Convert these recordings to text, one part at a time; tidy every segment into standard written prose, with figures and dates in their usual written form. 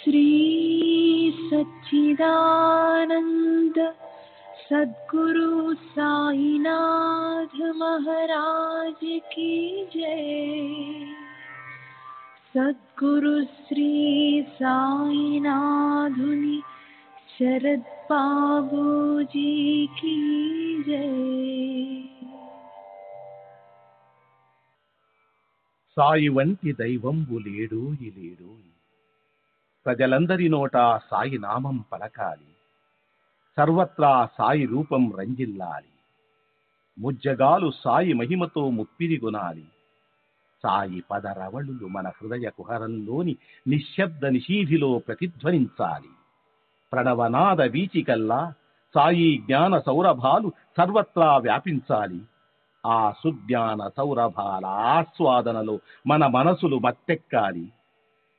श्री सच्चिदानंद सद्गुरु साईनाथ महाराज की जय। सद्गुरु श्री साईनाथुनि शरद बाबूजी की जय। సాయి వంటి దైవంబు లేడోయి లేడోయి, ప్రజలందరి నోట సాయి నామం పలకాలి, సర్వత్రా సాయి రూపం రంజిల్లాలి, ముజ్జగాలు సాయి మహిమతో ముప్పిరి గొనాలి. సాయి పదరవళులు మన హృదయ కుహరంలోని నిశ్శబ్ద నిశీధిలో ప్రతిధ్వనించాలి. ప్రణవనాద వీచికల్లా సాయి జ్ఞాన సౌరభాలు సర్వత్రా వ్యాపించాలి. ఆ సుజ్ఞాన సౌరభాల ఆస్వాదనలో మన మనసులు మత్తెక్కాలి.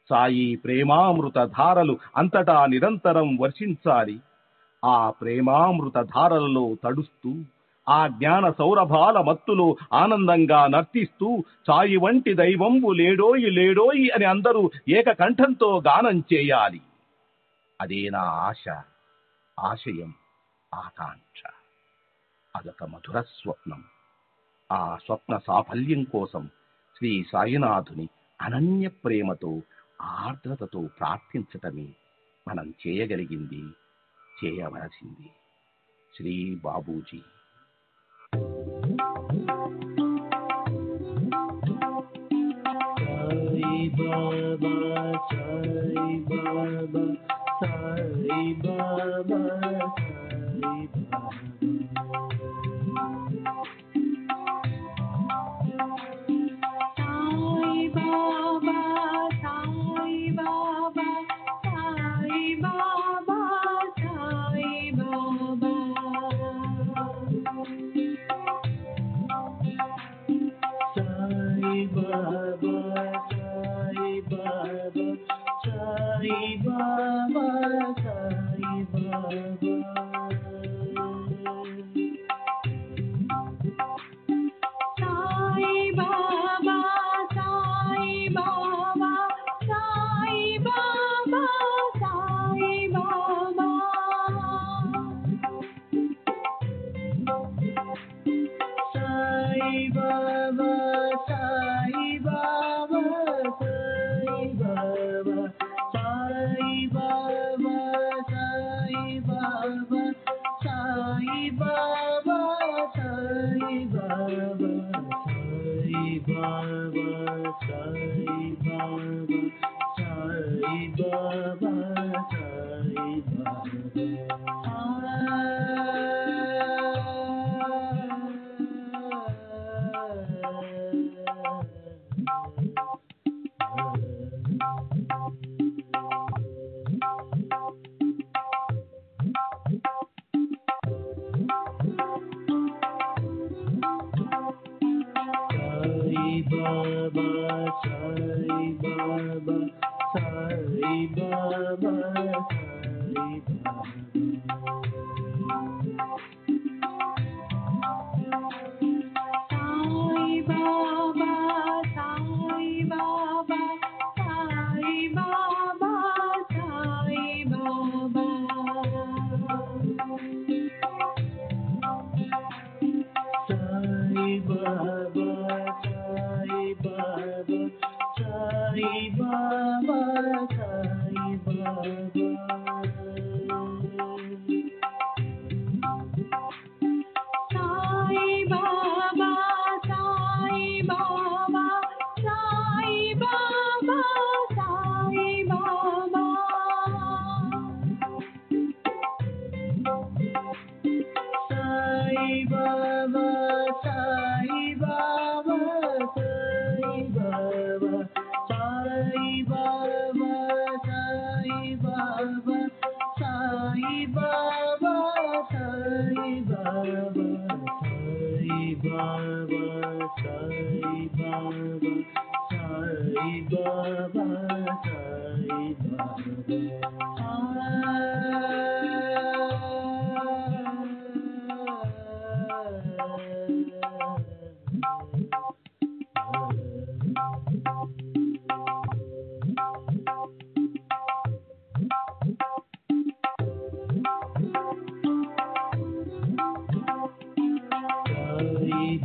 సాయి ప్రేమామృత ధారలు అంతటా నిరంతరం వర్షించాలి. ఆ ప్రేమామృత ధారలలో తడుస్తూ, ఆ జ్ఞాన సౌరభాల మత్తులో ఆనందంగా నర్తిస్తూ సాయి వంటి దైవంబు లేడోయి లేడోయి అని అందరూ ఏకకంఠంతో గానం చేయాలి. అదే నా ఆశ, ఆశయం, ఆకాంక్ష. అదొక మధుర స్వప్నం. ఆ స్వప్న సాఫల్యం కోసం శ్రీ సాయినాథుని అనన్య ప్రేమతో, ఆర్ద్రతతో ప్రార్థించటమే మనం చేయగలిగింది, చేయవలసింది. Shri Babuji. Sai Baba, Sai Baba, Sai Baba, Sai Baba.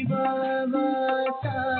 Baba, Sai Baba, Sai Baba, Sai Baba, Sai Baba, Sai Baba, Sai Baba, Sai Baba, Sai Baba, Sai Baba, Sai Baba, Sai Baba,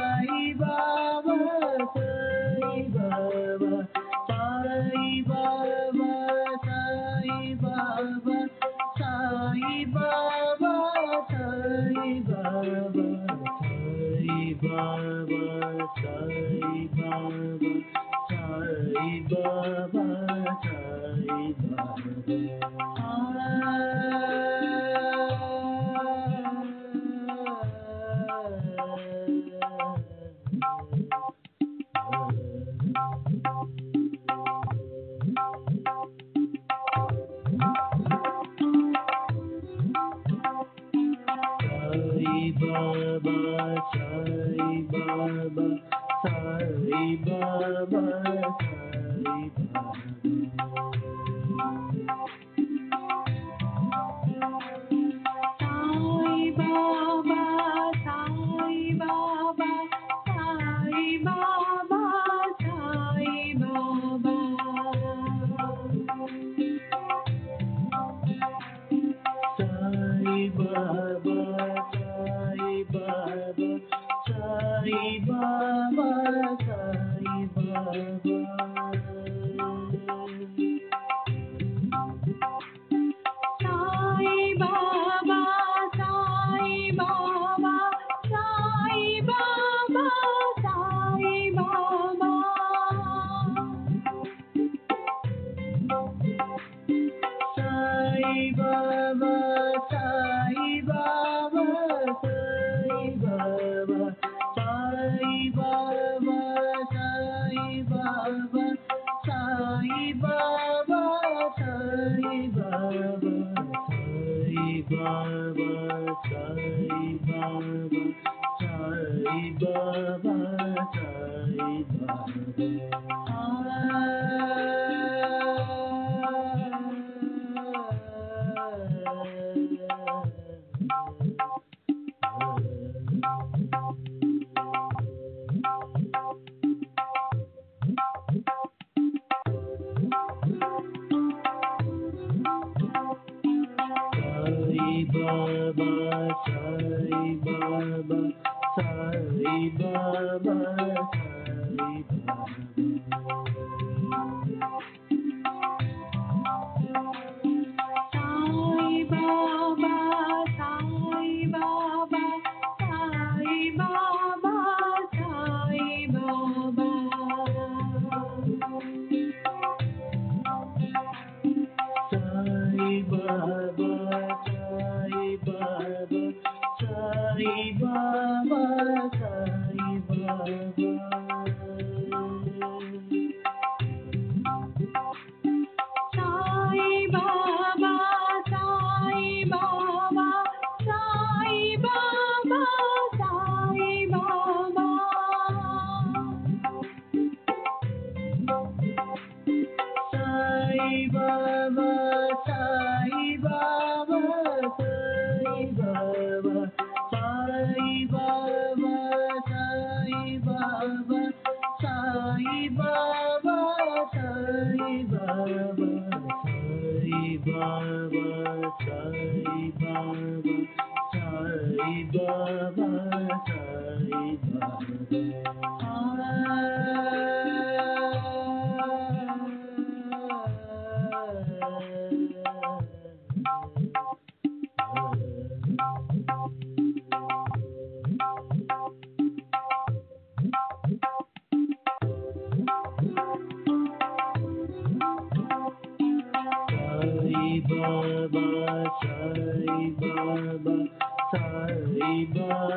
Sai Baba, Sai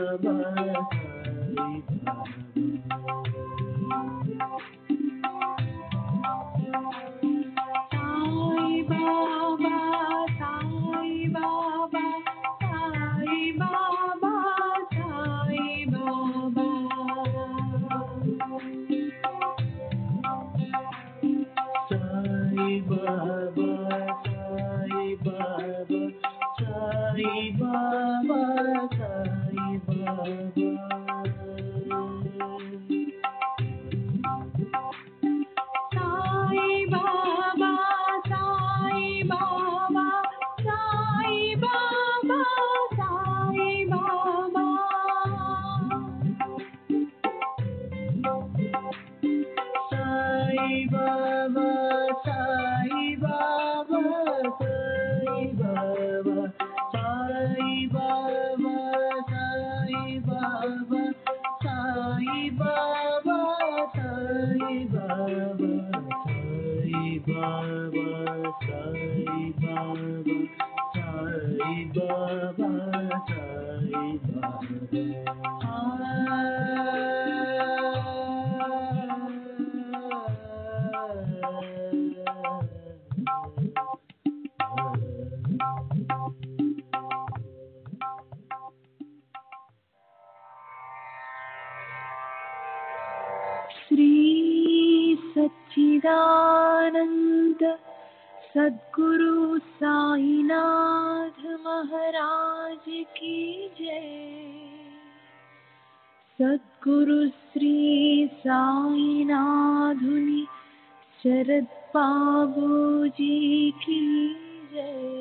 Sai Baba Sai Baba Sai Baba Sai Baba Sai Baba Sai Baba Sai Baba Sai Shri सच्चिदानंद सद्गुरु साईनाथ महाराज की जय। सद्गुरु श्री साईनाथुनि शरद बाबू जी की जय।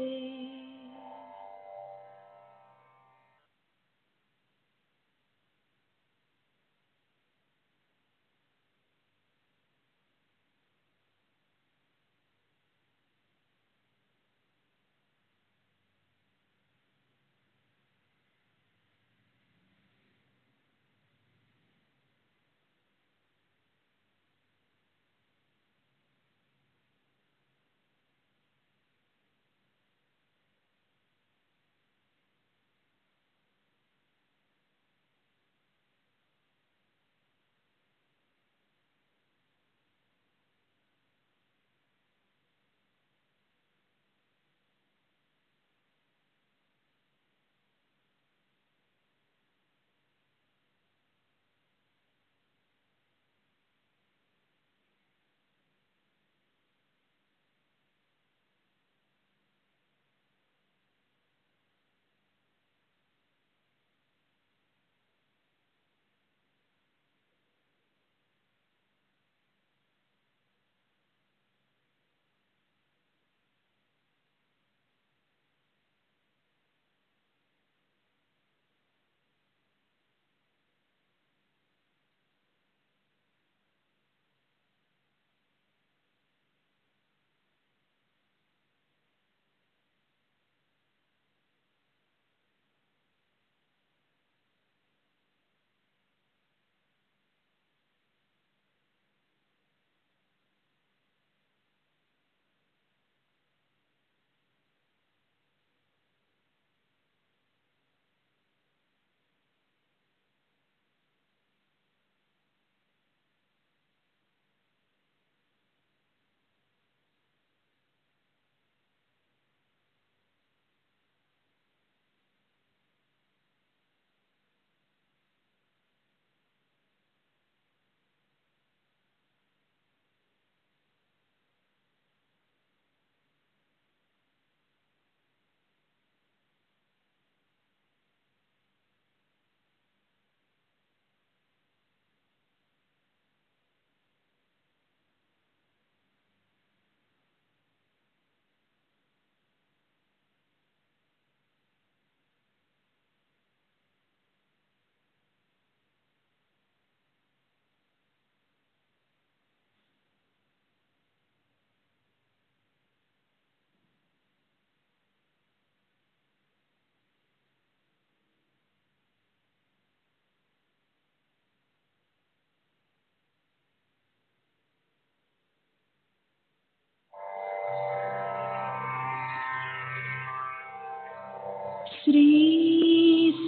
श्री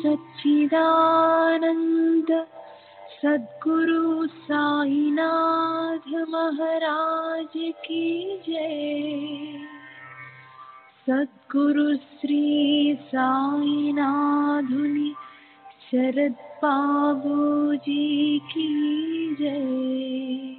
सच्चिदानंद सद्गुरु साईनाथ महाराज की जय। सद्गुरु श्री साईनाथुनि शरद बाबू जी की जय।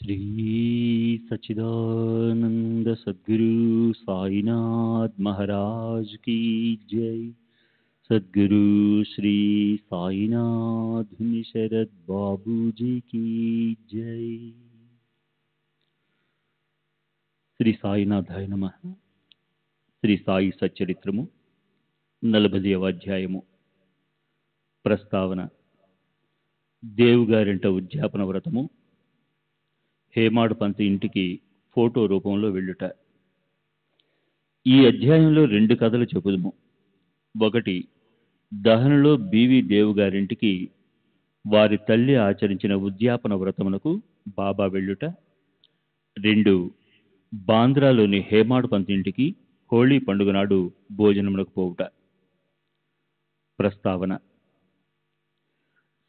श्री सच्चिदानंद सद्गुरु साईनाथ महाराज की जय। सद्गुरु श्री साईनाथ शरद बाबू जी की जय। శ్రీ సాయినాథాయ నమః. శ్రీ సాయి సచ్చరిత్రము 40వ అధ్యాయము. ప్రస్తావన. దేవుగారింట ఉద్యాపన వ్రతము. హేమాడు పంత్ ఇంటికి ఫోటో రూపంలో వెళ్ళుట. ఈ అధ్యాయంలో 2 కథలు చెబుదుము. ఒకటి, దహనలో బివి దేవుగారింటికి వారి తల్లి ఆచరించిన ఉద్యాపన వ్రతమునకు బాబా వెళ్ళుట. 2, బాంద్రాలోని హేమాడు పంత్ ఇంటికి హోళీ పండుగ నాడు భోజనమునకు పోవుట. ప్రస్తావన.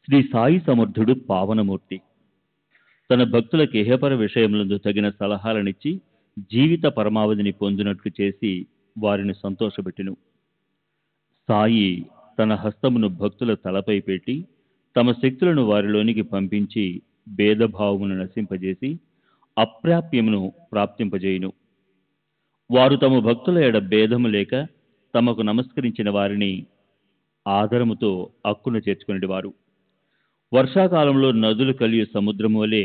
శ్రీ సాయి సమర్థుడు పావనమూర్తి. తన భక్తులకు ఇహపర విషయములందు తగిన సలహాలనిచ్చి జీవిత పరమావధిని పొందినట్లు చేసి వారిని సంతోషపెట్టెను. సాయి తన హస్తమును భక్తుల తలపై పెట్టి తమ శక్తులను వారిలోనికి పంపించి భేదభావమును నశింపజేసి అప్రాప్యమును ప్రాప్తింపజేయును. వారు తమ భక్తుల ఎడ భేదము లేక తమకు నమస్కరించిన వారిని ఆదరముతో అక్కున చేర్చుకునేటి వారు. వర్షాకాలంలో నదులు కలియు సముద్రము వలె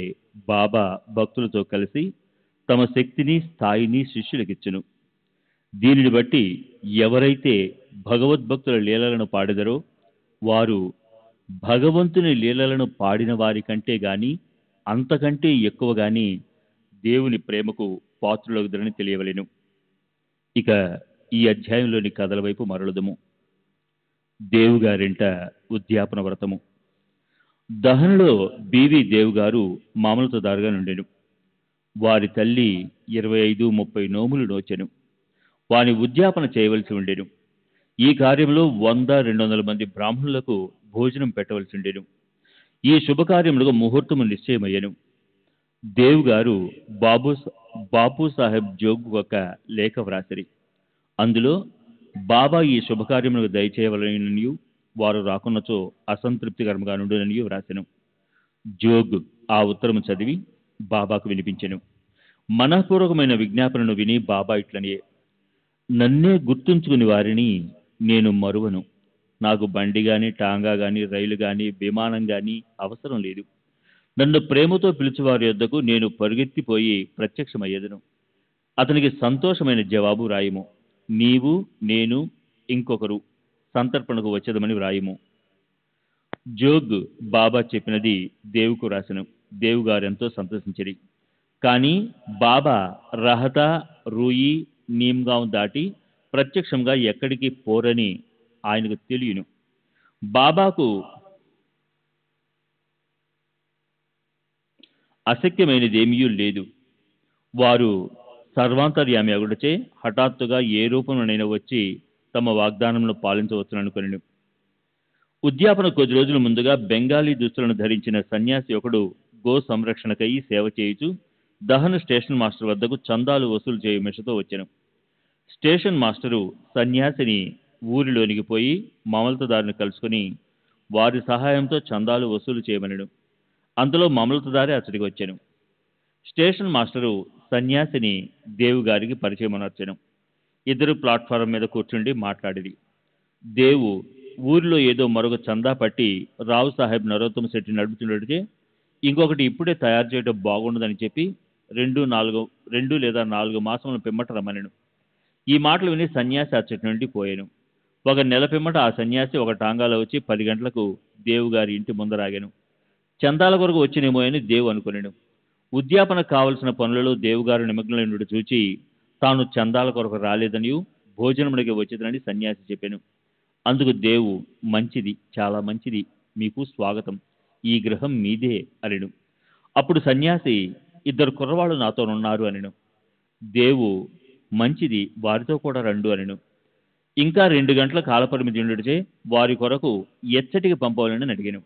బాబా భక్తులతో కలిసి తమ శక్తిని స్థాయిని శిష్యులకిచ్చును. దీనిని బట్టి ఎవరైతే భగవద్భక్తుల లీలలను పాడెదరో వారు భగవంతుని లీలలను పాడిన వారి కంటే గాని అంతకంటే ఎక్కువ గాని దేవుని ప్రేమకు పాత్రులగుదరని తెలియవలెను. ఇక ఈ అధ్యాయంలోని కథల వైపు మరలుదము. దేవుగారింట ఉద్యాపన వ్రతము. దహనలో బివి దేవుగారు మామలతదారుగా నుండెను. వారి తల్లి 25-30 నోములు నోచెను. వాని ఉద్యాపన చేయవలసి ఉండెను. ఈ కార్యంలో 100-200 మంది బ్రాహ్మణులకు భోజనం పెట్టవలసి ఉండెను. ఈ శుభకార్యములకు ముహూర్తము నిశ్చయమయ్యను. దేవుగారు బాపు సాహెబ్ జోగ్ ఒక లేఖ వ్రాసిరి. అందులో బాబా ఈ శుభకార్యములకు దయచేయవలననియు వారు రాకున్నచో అసంతృప్తికరంగా నుండుననియు వ్రాసెను. జోగ్ ఆ ఉత్తరము చదివి బాబాకు వినిపించెను. మనఃపూర్వకమైన విజ్ఞాపనను విని బాబా ఇట్లనియే: నన్నే గుర్తుంచుకుని వారిని నేను మరువను. నాకు బండి గాని, టాంగా గాని, రైలు గాని, విమానం గాని అవసరం లేదు. నన్ను ప్రేమతో పిలిచివారి యొద్దకు నేను పరుగెత్తిపోయి ప్రత్యక్షమయ్యేదను. అతనికి సంతోషమైన జవాబు వ్రాయము. నీవు, నేను, ఇంకొకరు సంతర్పణకు వచ్చేదమని వ్రాయము. జోగ్ బాబా చెప్పినది దేవుకు రాసెను. దేవుగారెంతో సంతోషించిరి. కానీ బాబా రహతా, రూయి, నీమ్గాం దాటి ప్రత్యక్షంగా ఎక్కడికి పోరని ఆయనకు తెలియను. బాబాకు అశక్యమైనదేమీ లేదు. వారు సర్వాంతర్యామి అగుటచే హఠాత్తుగా ఏ రూపంలోనైనా వచ్చి తమ వాగ్దానంలో పాలించవచ్చుననుకొనెను. ఉద్యాపన కొద్ది రోజుల ముందుగా బెంగాలీ దుస్తులను ధరించిన సన్యాసి ఒకడు గో సంరక్షణకై సేవ చేయుచు దహన్ స్టేషన్ మాస్టర్ వద్దకు చందాలు వసూలు చేయు మిషతో వచ్చెను. స్టేషన్ మాస్టరు సన్యాసిని ఊరిలోనికి పోయి మామలతదారుని కలుసుకుని వారి సహాయంతో చందాలు వసూలు చేయమనెను. అందులో మామలతదారి అతడికి వచ్చెను. స్టేషన్ మాస్టరు సన్యాసిని దేవుగారికి పరిచయమనర్చెను. ఇద్దరు ప్లాట్ఫారం మీద కూర్చుండి మాట్లాడిరి. దేవు ఊరిలో ఏదో మరొక చందా పట్టి రావు సాహెబ్ నరోత్తమ శెట్టి నడుపుతుండటే ఇంకొకటి ఇప్పుడే తయారు చేయడం బాగుండదని చెప్పి 2 లేదా 4 మాసముల పిమ్మట రమ్మనెను. ఈ మాటలు విని సన్యాసి అచ్చటి నుండి పోయాను. 1 నెల పిమ్మట ఆ సన్యాసి ఒక టాంగాలో వచ్చి 10 గంటలకు దేవుగారి ఇంటి ముందరాగాను. చందాల కొరకు వచ్చినేమో అని దేవు అనుకునేను. ఉద్యాపన కావలసిన పనులలో దేవుగారు నిమగ్నులైనడు చూచి తాను చందాల కొరకు రాలేదనియు భోజనమునికి వచ్చేదనని సన్యాసి చెప్పాను. అందుకు దేవు, మంచిది, చాలా మంచిది, మీకు స్వాగతం, ఈ గృహం మీదే అనెను. అప్పుడు సన్యాసి, 2 కుర్రవాళ్ళు నాతోనున్నారు అనెను. దేవు, మంచిది, వారితో కూడా రండు అనెను. ఇంకా 2 గంటల కాలపరిమితి ఉండుటచే వారి కొరకు ఎచ్చటికి పంపవాలని అడిగాను.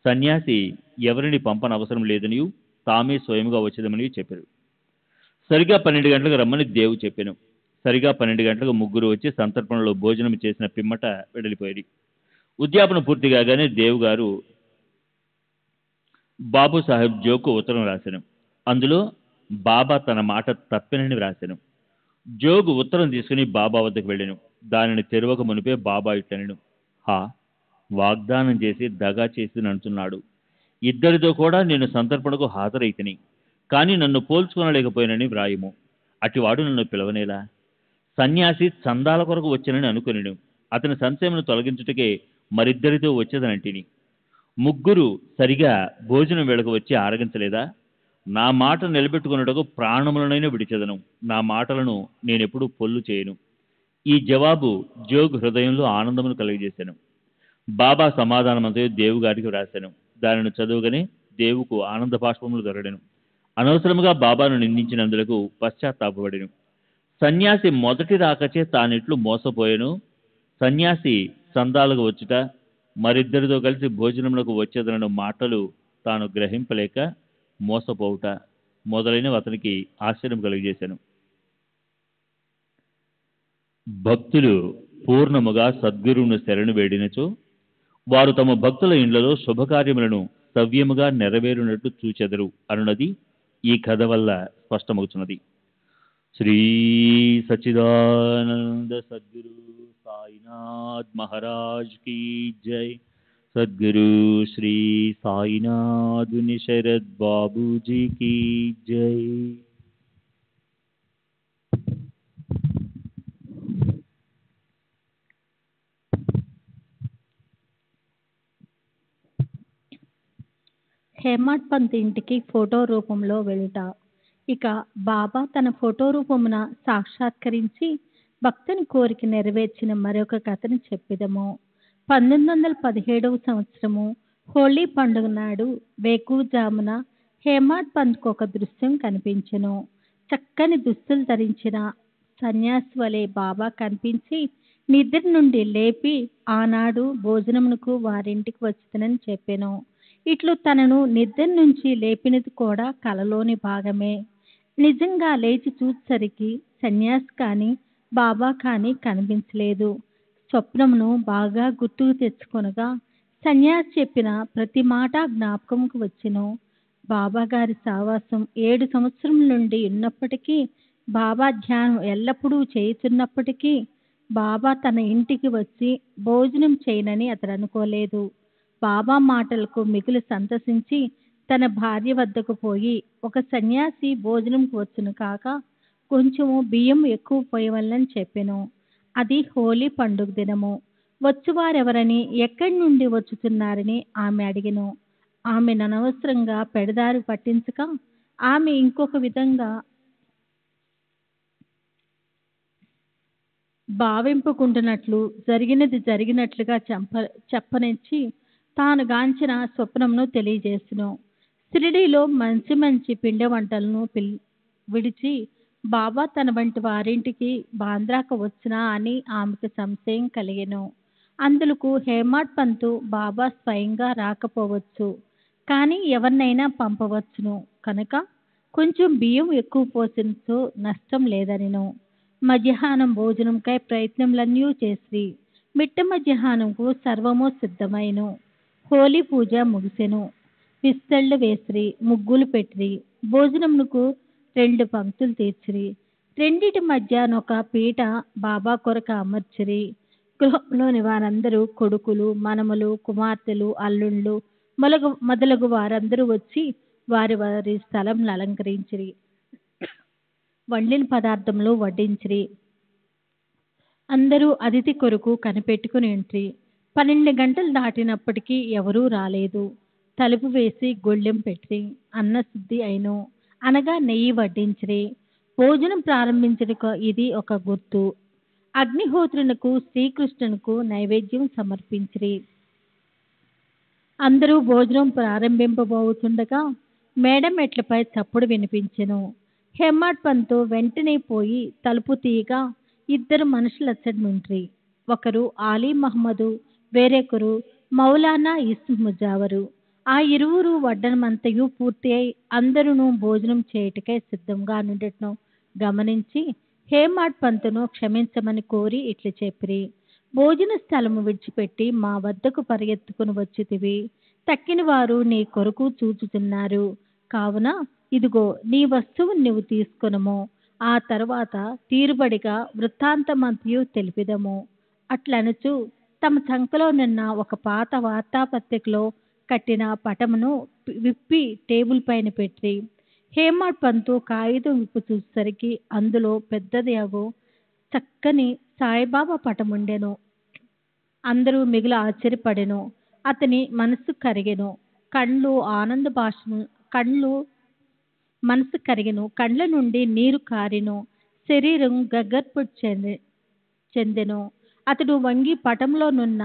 సన్యాసి ఎవరిని పంపనవసరం లేదనియు తామే స్వయంగా వచ్చేదమని చెప్పారు. సరిగా 12 గంటలకు రమ్మని దేవు చెప్పాను. సరిగా 12 గంటలకు 3 వచ్చి సంతర్పణలో భోజనం చేసిన పిమ్మట వెడలిపోయారు. ఉద్యాపన పూర్తి కాగానే దేవు గారు బాబు సాహెబ్ జోకు ఉత్తరం రాశాను. అందులో బాబా తన మాట తప్పినని వ్రాసెను. జోగు ఉత్తరం తీసుకుని బాబా వద్దకు వెళ్ళెను. దానిని తెరవక మునిపే బాబా ఇట్లనెను, హా, వాగ్దానం చేసి దగా చేసి నంటున్నాడు. ఇద్దరితో కూడా నేను సంతర్పణకు హాజరైతిని, కానీ నన్ను పోల్చుకొనలేకపోయినని వ్రాయము. అటివాడు నన్ను పిలవనేలా? సన్యాసి చందాల కొరకు వచ్చనని అనుకొనిను. అతని సంశయమును తొలగించుటకే మరిద్దరితో వచ్చేదనంటిని. ముగ్గురు సరిగా భోజనం వేళకు వచ్చి ఆరగించలేదా? నా మాట నిలబెట్టుకున్నటకు ప్రాణములనైనా విడిచెదను. నా మాటలను నేనెప్పుడు పొల్లు చేయను. ఈ జవాబు జోగ్ హృదయంలో ఆనందమును కలిగజేశాను. బాబా సమాధానమంతయు దేవుగారికి వ్రాశాను. దానిని చదువుగానే దేవుకు ఆనంద బాష్పములు దొరడెను. అనవసరముగా బాబాను నిందించినందులకు పశ్చాత్తాపపడెను. సన్యాసి మొదటి రాకచే తానిట్లు మోసపోయెను. సన్యాసి చందాలకు వచ్చుట, మరిద్దరితో కలిసి భోజనములకు వచ్చేదనను మాటలు తాను గ్రహింపలేక మోసపోవుట మొదలైనవి అతనికి ఆశ్చర్యం కలిగజేశాను. భక్తులు పూర్ణముగా సద్గురువును శరణు వేడినచో వారు తమ భక్తుల ఇండ్లలో శుభకార్యములను సవ్యముగా నెరవేరునట్టు చూచెదరు అన్నది ఈ కథ వల్ల స్పష్టమవుతున్నది. శ్రీ సచ్చిదానంద సద్గురు సాయినాథ్ మహారాజ్ కీ జై. సద్గురు శ్రీ సాయినాథ్ శరద్ బాబూజీ కీ జై. హేమాడ్ పంత్ ఇంటికి ఫోటో రూపంలో వెళుట. ఇక బాబా తన ఫోటో రూపమున సాక్షాత్కరించి భక్తుని కోరిక నెరవేర్చిన మరొక కథను చెప్పిదము. 1917 సంవత్సరము హోళీ పండుగ నాడు వేకువజామున హేమాడ్ పంత్కు ఒక దృశ్యం కనిపించెను. చక్కని దుస్తులు ధరించిన సన్యాసి వలె బాబా కనిపించి నిద్ర నుండి లేపి ఆనాడు భోజనమునకు వారింటికి వచ్చునని చెప్పెను. ఇట్లు తనను నిద్ర నుంచి లేపినది కూడా కలలోని భాగమే. నిజంగా లేచి చూసేసరికి సన్యాసి కానీ బాబా కానీ కనిపించలేదు. స్వప్నమును బాగా గుర్తుకు తెచ్చుకొనగా సన్యాసి చెప్పిన ప్రతి మాట జ్ఞాపకంకు వచ్చెను. బాబా గారి సావాసం 7 సంవత్సరముల నుండి ఉన్నప్పటికీ, బాబా ధ్యానం ఎల్లప్పుడూ చేయుతున్నప్పటికీ బాబా తన ఇంటికి వచ్చి భోజనం చేయనని అతడు అనుకోలేదు. బాబా మాటలకు మిగులు సంతసించి తన భార్య వద్దకు పోయి, ఒక సన్యాసి భోజనంకు వచ్చును కాక కొంచెము బియ్యం ఎక్కువ పోయవలనని చెప్పెను. అది హోలీ పండుగ దినము. వచ్చువారెవరని, ఎక్కడి నుండి వచ్చుతున్నారని ఆమె అడిగెను. ఆమె అనవసరంగా పెడదారి పట్టించక ఆమె ఇంకొక విధంగా భావింపుకుంటున్నట్లు జరిగినది జరిగినట్లుగా చెప్పనిచ్చి తాను గాంచిన స్వప్నమును తెలియజేసును. షిరిడీలో మంచి మంచి పిండి వంటలను విడిచి బాబా తన వంటి వారింటికి బాంద్రాకు వచ్చునా అని ఆమెకు సంశయం కలిగెను. అందులకు హేమాడ్ పంతు బాబా స్వయంగా రాకపోవచ్చు, కానీ ఎవరినైనా పంపవచ్చును కనుక కొంచెం బియ్యం ఎక్కువ పోసినచో నష్టం లేదనిను. మధ్యాహ్నం భోజనంకై ప్రయత్నములన్నీ చేసి మిట్ట మధ్యాహ్నంకు సర్వము సిద్ధమైను. హోలీ పూజ ముగిసెను. విస్తళ్ళు వేసిరి, ముగ్గులు పెట్టిరి, భోజనమునకు 2 పంక్తులు తీర్చిరి. రెండిటి మధ్యనొక పీట బాబా కొరకు అమర్చిరి. గృహంలోని వారందరూ కొడుకులు, మనములు, కుమార్తెలు, అల్లుళ్ళు మొదలగు వారందరూ వచ్చి వారి వారి స్థలంను అలంకరించిరి. వండిన పదార్థములు వడ్డించిరి. అందరూ అతిథి కొరకు కనిపెట్టుకుని ఉంట్రి. 12 గంటలు దాటినప్పటికీ ఎవరూ రాలేదు. తలుపు వేసి గొళ్ళెం పెట్టి అన్నశుద్ధి అయిను అనగా నెయ్యి వడ్డించిరి. భోజనం ప్రారంభించడానికి ఇది ఒక గుర్తు. అగ్నిహోత్రునకు శ్రీకృష్ణునకు నైవేద్యం సమర్పించిరి. అందరూ భోజనం ప్రారంభింపబోతుండగా మేడ మెట్లపై చప్పుడు వినిపించెను. హేమాడ్ పంతు వెంటనే పోయి తలుపు తీయగా 2 మనుషులు అచ్చడి నుండ్రి. ఒకరు ఆలీ మహమ్మదు, వేరొకరు మౌలానా ఇస్మ్ ముజావరు. ఆ ఇరువురు వడ్డనమంతయు పూర్తి అయి అందరూ భోజనం చేయుటకై సిద్ధంగా నుండటను గమనించి హేమాడ్ పంతును క్షమించమని కోరి ఇట్లు చెప్పిరి. భోజన స్థలము విడిచిపెట్టి మా వద్దకు పరిగెత్తుకుని వచ్చితివి. తక్కిన వారు నీ కొరకు చూచుతున్నారు కావున ఇదిగో నీ వస్తువును నువ్వు తీసుకొనుము, ఆ తరువాత తీరుబడిగా వృత్తాంతమంతయు తెలిపిదము. అట్లనుచు తమ చంకలోనున్న ఒక పాత వార్తాపత్రికలో కట్టిన పటమును విప్పి టేబుల్ పైన పెట్టి హేమాడ్ పంతు కాగితం విప్పు చూసేసరికి అందులో పెద్దది చక్కని సాయిబాబా పటముండెను. అందరూ మిగులు ఆశ్చర్యపడెను. అతని మనస్సు కరిగెను. మనసు కరిగెను, కండ్ల నుండి నీరు కారెను, శరీరం గగ్గర్పు చెందెను. అతడు వంగి పటంలోనున్న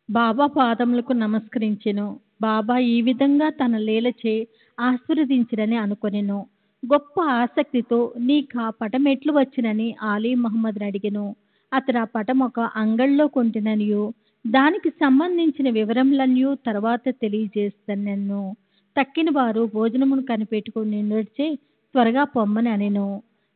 బాబా పాదములకు నమస్కరించెను. బాబా ఈ విధంగా తన లీలచే ఆశీర్వదించిరని అనుకొనెను. గొప్ప ఆసక్తితో నీకు ఆ పటం ఎట్లు వచ్చినని ఆలీ మహమ్మద్ని అడిగెను. అతడు ఆ పటం ఒక అంగళ్ళలో కొంటిననియు దానికి సంబంధించిన వివరములన్నీ తర్వాత తెలియజేస్తానెను. తక్కిన వారు భోజనమును కనిపెట్టుకుని నడిచే త్వరగా పొమ్మని అనెను.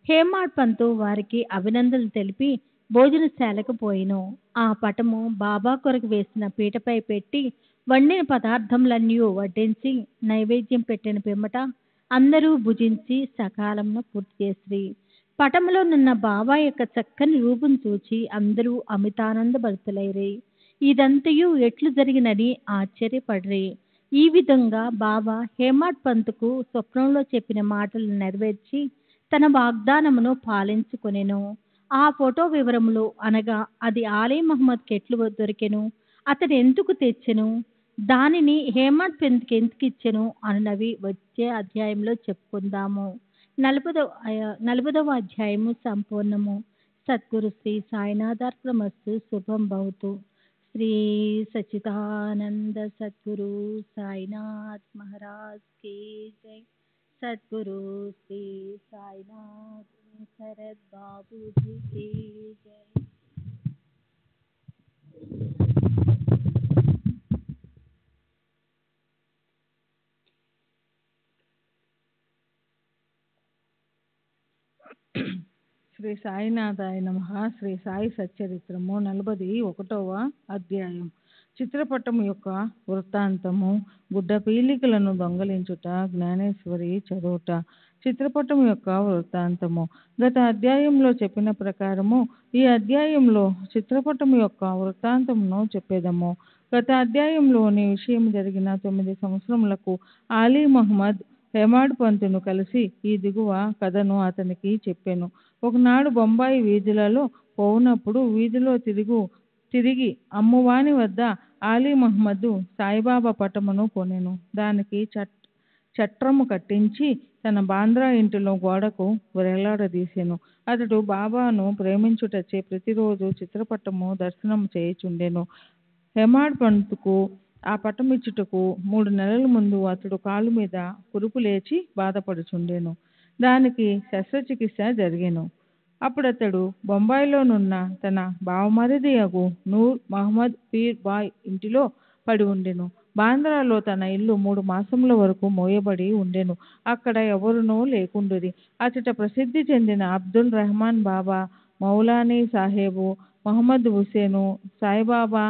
హేమాడ్ పంతు వారికి అభినందనలు తెలిపి భోజనశాలకు పోయెను. ఆ పటము బాబా కొరకు వేసిన పీటపై పెట్టి వండిన పదార్థములన్నీ వడ్డించి నైవేద్యం పెట్టిన పిమ్మట అందరూ భుజించి సకాలంలో పూర్తి చేసిరి. పటములో నున్న బాబా యొక్క చక్కని రూపం చూచి అందరూ అమితానంద భరితులైరి. ఇదంతయు ఎట్లు జరిగినని ఆశ్చర్యపడిరి. ఈ విధంగా బాబా హేమాడ్ పంతుకు స్వప్నంలో చెప్పిన మాటలు నెరవేర్చి తన వాగ్దానమును పాలించుకొనెను. ఆ ఫోటో వివరములు అనగా అది ఆలీ మహమ్మద్కి ఎట్లు దొరికెను, అతడు ఎందుకు తెచ్చెను, దానిని హేమాడ్ పంతుకి ఎందుకు ఇచ్చెను అన్నవి వచ్చే అధ్యాయంలో చెప్పుకుందాము. 40వ అధ్యాయము సంపూర్ణము. సద్గురు శ్రీ సాయినాథార్పణమస్తు. శుభం భవతు. శ్రీ సచ్చిదానంద సద్గురు సాయినాథ్ మహారాజ్ की जय. सद्गुरु श्री साईनाथ शरद बाबू जी की जय. శ్రీ సాయినాథాయ నమః. శ్రీ సాయి సచ్చరిత్రము 41వ అధ్యాయం. చిత్రపటం యొక్క వృత్తాంతము. గుడ్డ పీలికలను దొంగలించుట, జ్ఞానేశ్వరి చదువుట. చిత్రపటం యొక్క వృత్తాంతము. గత అధ్యాయంలో చెప్పిన ప్రకారము ఈ అధ్యాయంలో చిత్రపటం యొక్క వృత్తాంతమును చెప్పేదము. గత అధ్యాయంలోని విషయం జరిగిన 9 సంవత్సరములకు ఆలీ మహమ్మద్ హేమాడ్ పంతును కలిసి ఈ దిగువ కథను అతనికి చెప్పాను. ఒకనాడు బొంబాయి వీధులలో పోవునప్పుడు వీధిలో తిరిగి అమ్మువాని వద్ద ఆలీ మహమ్మద్ సాయిబాబా పటమును కొనెను. దానికి చట్రము కట్టించి తన బాంద్రా ఇంటిలో గోడకు వేలాడదీసెను. అతడు బాబాను ప్రేమించుటచే ప్రతిరోజు చిత్రపటము దర్శనం చేయుచుండెను. హేమాడ్ పంతుకు ఆ పటమిచ్చుటకు 3 నెలల ముందు అతడు కాలు మీద కురుపు లేచి బాధపడుచుండెను. దానికి శస్త్రచికిత్స జరిగెను. అప్పుడతడు బొంబాయిలోనున్న తన బావమరిదియగు నూర్ మహమ్మద్ పీర్ బాయ్ ఇంటిలో పడి ఉండెను. బాంద్రాలో తన ఇల్లు 3 మాసముల వరకు మోయబడి ఉండెను. అక్కడ ఎవరునూ లేకుండిరి. అచట ప్రసిద్ధి చెందిన అబ్దుల్ రెహమాన్ బాబా, మౌలానీ సాహెబు, మహమ్మద్ హుసేను, సాయిబాబా,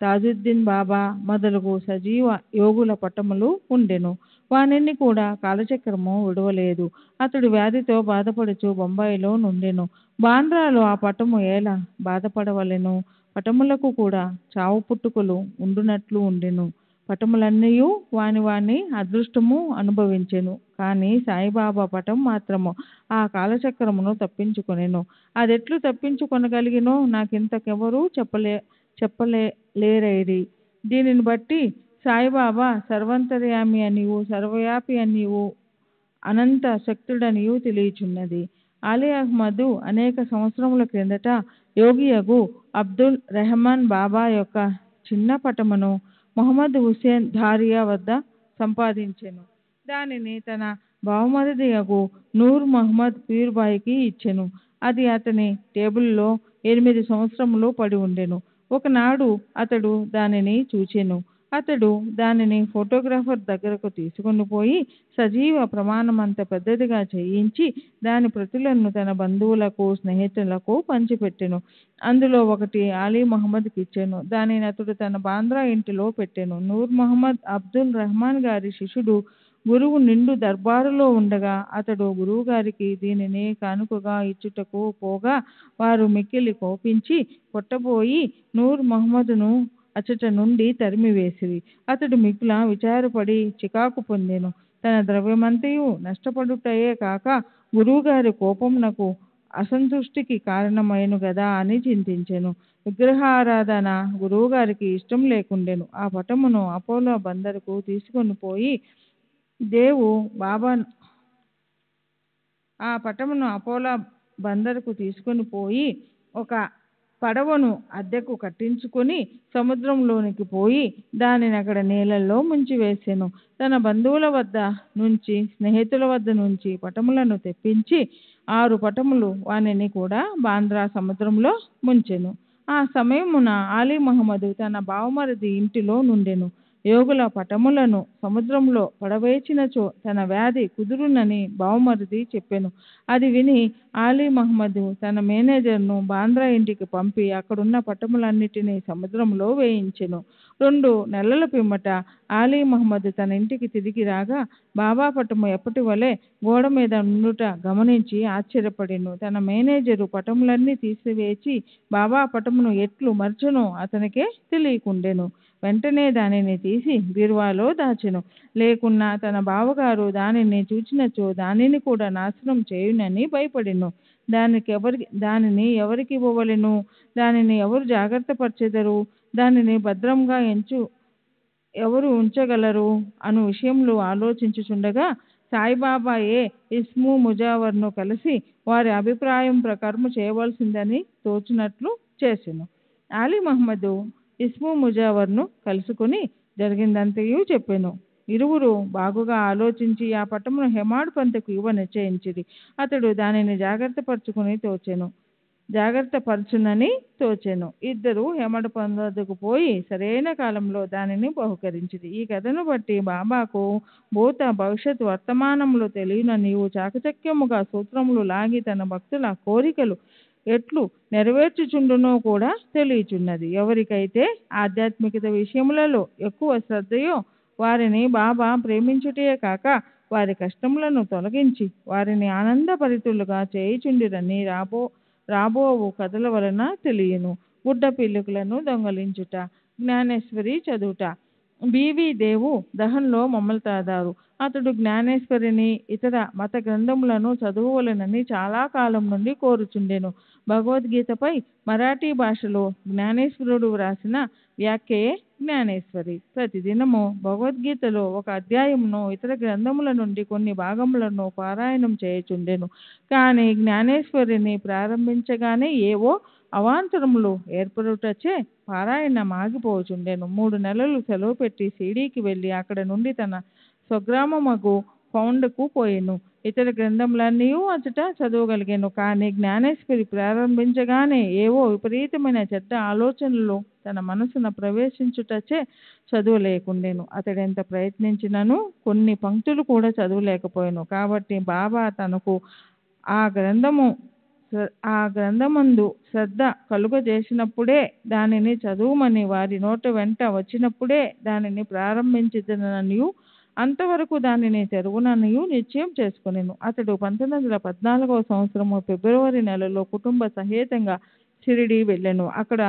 తాజుద్దీన్ బాబా మొదలగు సజీవ యోగుల పటములు ఉండెను. వానిని కూడా కాలచక్రము విడవలేదు. అతడు వ్యాధితో బాధపడుచు బొంబాయిలో నుండెను. బాంద్రాలో ఆ పటము ఎలా బాధపడవలెను? పటములకు కూడా చావు పుట్టుకలు ఉండునట్లు ఉండెను. పటములన్నయూ వాని అదృష్టము అనుభవించెను. కానీ సాయిబాబా పటం మాత్రము ఆ కాలచక్రమును తప్పించుకొనెను. అదెట్లు తప్పించుకొనగలిగినో నాకింతకెవరూ చెప్పలేరైరి. దీనిని బట్టి సాయిబాబా సర్వాంతర్యామి అనియు సర్వవ్యాపి అనియు అనంత శక్తుడనియు తెలియచున్నది. ఆలీ అహ్మద్ అనేక సంవత్సరముల క్రిందట యోగియగు అబ్దుల్ రెహమాన్ బాబా యొక్క చిన్న పటమును మహమ్మద్ హుసేన్ ధారియా వద్ద సంపాదించెను. దానిని తన బావమరిదియగు నూర్ మహమ్మద్ పీర్ బాయ్కి ఇచ్చెను. అది అతని టేబుల్లో 8 సంవత్సరములు పడి ఉండెను. ఒకనాడు అతడు దానిని చూచెను. అతడు దానిని ఫోటోగ్రాఫర్ దగ్గరకు తీసుకొని పోయి సజీవ ప్రమాణమంత పెద్దదిగా చేయించి దాని ప్రతులను తన బంధువులకు స్నేహితులకు పంచిపెట్టెను. అందులో ఒకటి అలీ మహమ్మద్కి ఇచ్చెను. దానిని అతడు తన బాంద్రా ఇంటిలో పెట్టెను. నూర్ మహమ్మద్ అబ్దుల్ రెహమాన్ గారి శిష్యుడు గురువు నిండు దర్బారులో ఉండగా అతడు గురువుగారికి దీనిని కానుకగా ఇచ్చుటకు పోగా వారు మిక్కిలి కోపించి కొట్టబోయి నూర్ మహమ్మదును అచ్చట నుండి తరిమివేసిరి. అతడు మిగుల విచారపడి చికాకు పొందెను. తన ద్రవ్యమంతయు నష్టపడుటయే కాక గురువుగారి కోపమునకు అసంతృష్టికి కారణమైను గదా అని చింతించెను. విగ్రహారాధన గురువుగారికి ఇష్టం లేకుండెను. ఆ పటమును అపోలో బందరుకు తీసుకొని పోయి ఒక పడవను అద్దెకు కట్టించుకొని సముద్రంలోనికి పోయి దానిని అక్కడ నీళ్ళల్లో ముంచివేసెను. తన బంధువుల వద్ద నుంచి స్నేహితుల వద్ద నుంచి పటములను తెప్పించి 6 పటములు వానిని కూడా బాంద్రా సముద్రంలో ముంచెను. ఆ సమయమున అలీ మహమ్మదు తన బావమరిది ఇంటిలో నుండెను. యోగుల పటములను సముద్రంలో పడవేచినచో తన వ్యాధి కుదురునని బావమరిది చెప్పెను. అది విని అలీ మహమ్మదు తన మేనేజర్ను బాంద్రా ఇంటికి పంపి అక్కడున్న పటములన్నిటినీ సముద్రంలో వేయించెను. 2 నెలల పిమ్మట అలీ మహమ్మదు తన ఇంటికి తిరిగి రాగా బాబా పటము ఎప్పటి వలె గోడ మీద నుండుట గమనించి ఆశ్చర్యపడెను. తన మేనేజరు పటములన్నీ తీసివేచి బాబా పటమును ఎట్లు మర్చెనో అతనికే తెలియకుండెను. వెంటనే దానిని తీసి బీరువాలో దాచెను. లేకున్నా తన బావగారు దానిని చూచినచో దానిని కూడా నాశనం చేయునని భయపడెను. దానిని ఎవరికి ఇవ్వవలెను? దానిని ఎవరు జాగ్రత్త పరచెదరు? దానిని భద్రంగా ఎవరు ఉంచగలరు అను విషయంలో ఆలోచించుచుండగా సాయిబాబాయే ఇస్ము ముజావర్ను కలిసి వారి అభిప్రాయం ప్రకారం చేయవలసిందని తోచినట్లు చేసెను. అలీ మహమ్మదు ఇస్ము ముజావర్ను కలుసుకుని జరిగిందంతయు చెప్పెను. ఇరువురు బాగుగా ఆలోచించి ఆ పటమును హెమాడ్ పంతకు ఇవ్వ నిశ్చయించిరి. అతడు దానిని జాగ్రత్త పరచునని తోచెను. ఇద్దరు హెమడ్ పంత్ వద్దకు పోయి సరైన కాలంలో దానిని బహుకరించిరి. ఈ కథను బట్టి బాబాకు భూత భవిష్యత్ వర్తమానములు తెలియననియు చాకచక్యముగా సూత్రములు లాగి తన భక్తుల కోరికలు ఎట్లు నెరవేర్చుచుండునో కూడా తెలియచున్నది. ఎవరికైతే ఆధ్యాత్మికత విషయములలో ఎక్కువ శ్రద్ధయో వారిని బాబా ప్రేమించుటే కాక వారి కష్టములను తొలగించి వారిని ఆనందభరితులుగా చేయుచుండిరని రాబోవు కథల వలన తెలియను. గుడ్డ పిల్లుకలను దొంగలించుట, జ్ఞానేశ్వరి చదువుట. బీవీ దేవు దహన్లో మమల్తాదారు. అతడు జ్ఞానేశ్వరిని ఇతర మత గ్రంథములను చదువువలనని చాలా కాలం నుండి కోరుచుండెను. భగవద్గీతపై మరాఠీ భాషలో జ్ఞానేశ్వరుడు వ్రాసిన వ్యాఖ్యయే జ్ఞానేశ్వరి. ప్రతిదినము భగవద్గీతలో ఒక అధ్యాయమును ఇతర గ్రంథముల నుండి కొన్ని భాగములను పారాయణం చేయుచుండెను. కానీ జ్ఞానేశ్వరిని ప్రారంభించగానే ఏవో అవాంతరములు ఏర్పడుటచే పారాయణం ఆగిపోచుండెను. 3 నెలలు సెలవు పెట్టి షిరిడీకి వెళ్ళి అక్కడ నుండి తన స్వగ్రామమగు పౌండ్కు పోయెను. ఇతర గ్రంథములన్నీ అచట చదవగలిగెను. కానీ జ్ఞానేశ్వరి ప్రారంభించగానే ఏవో విపరీతమైన చెడ్డ ఆలోచనలు తన మనసున ప్రవేశించుటచే చదవలేకుండెను. అతడెంత ప్రయత్నించినను కొన్ని పంక్తులు కూడా చదవలేకపోయాను. కాబట్టి బాబా తనకు ఆ గ్రంథమందు శ్రద్ధ కలుగజేసినప్పుడే దానిని చదువుమని వారి నోట వెంట వచ్చినప్పుడే దానిని ప్రారంభించదననియు అంతవరకు దానిని తెరువుననియు నిశ్చయం చేసుకొనెను. అతడు 1914వ సంవత్సరము ఫిబ్రవరి నెలలో కుటుంబ సహేతంగా షిరిడీ వెళ్ళెను. అక్కడ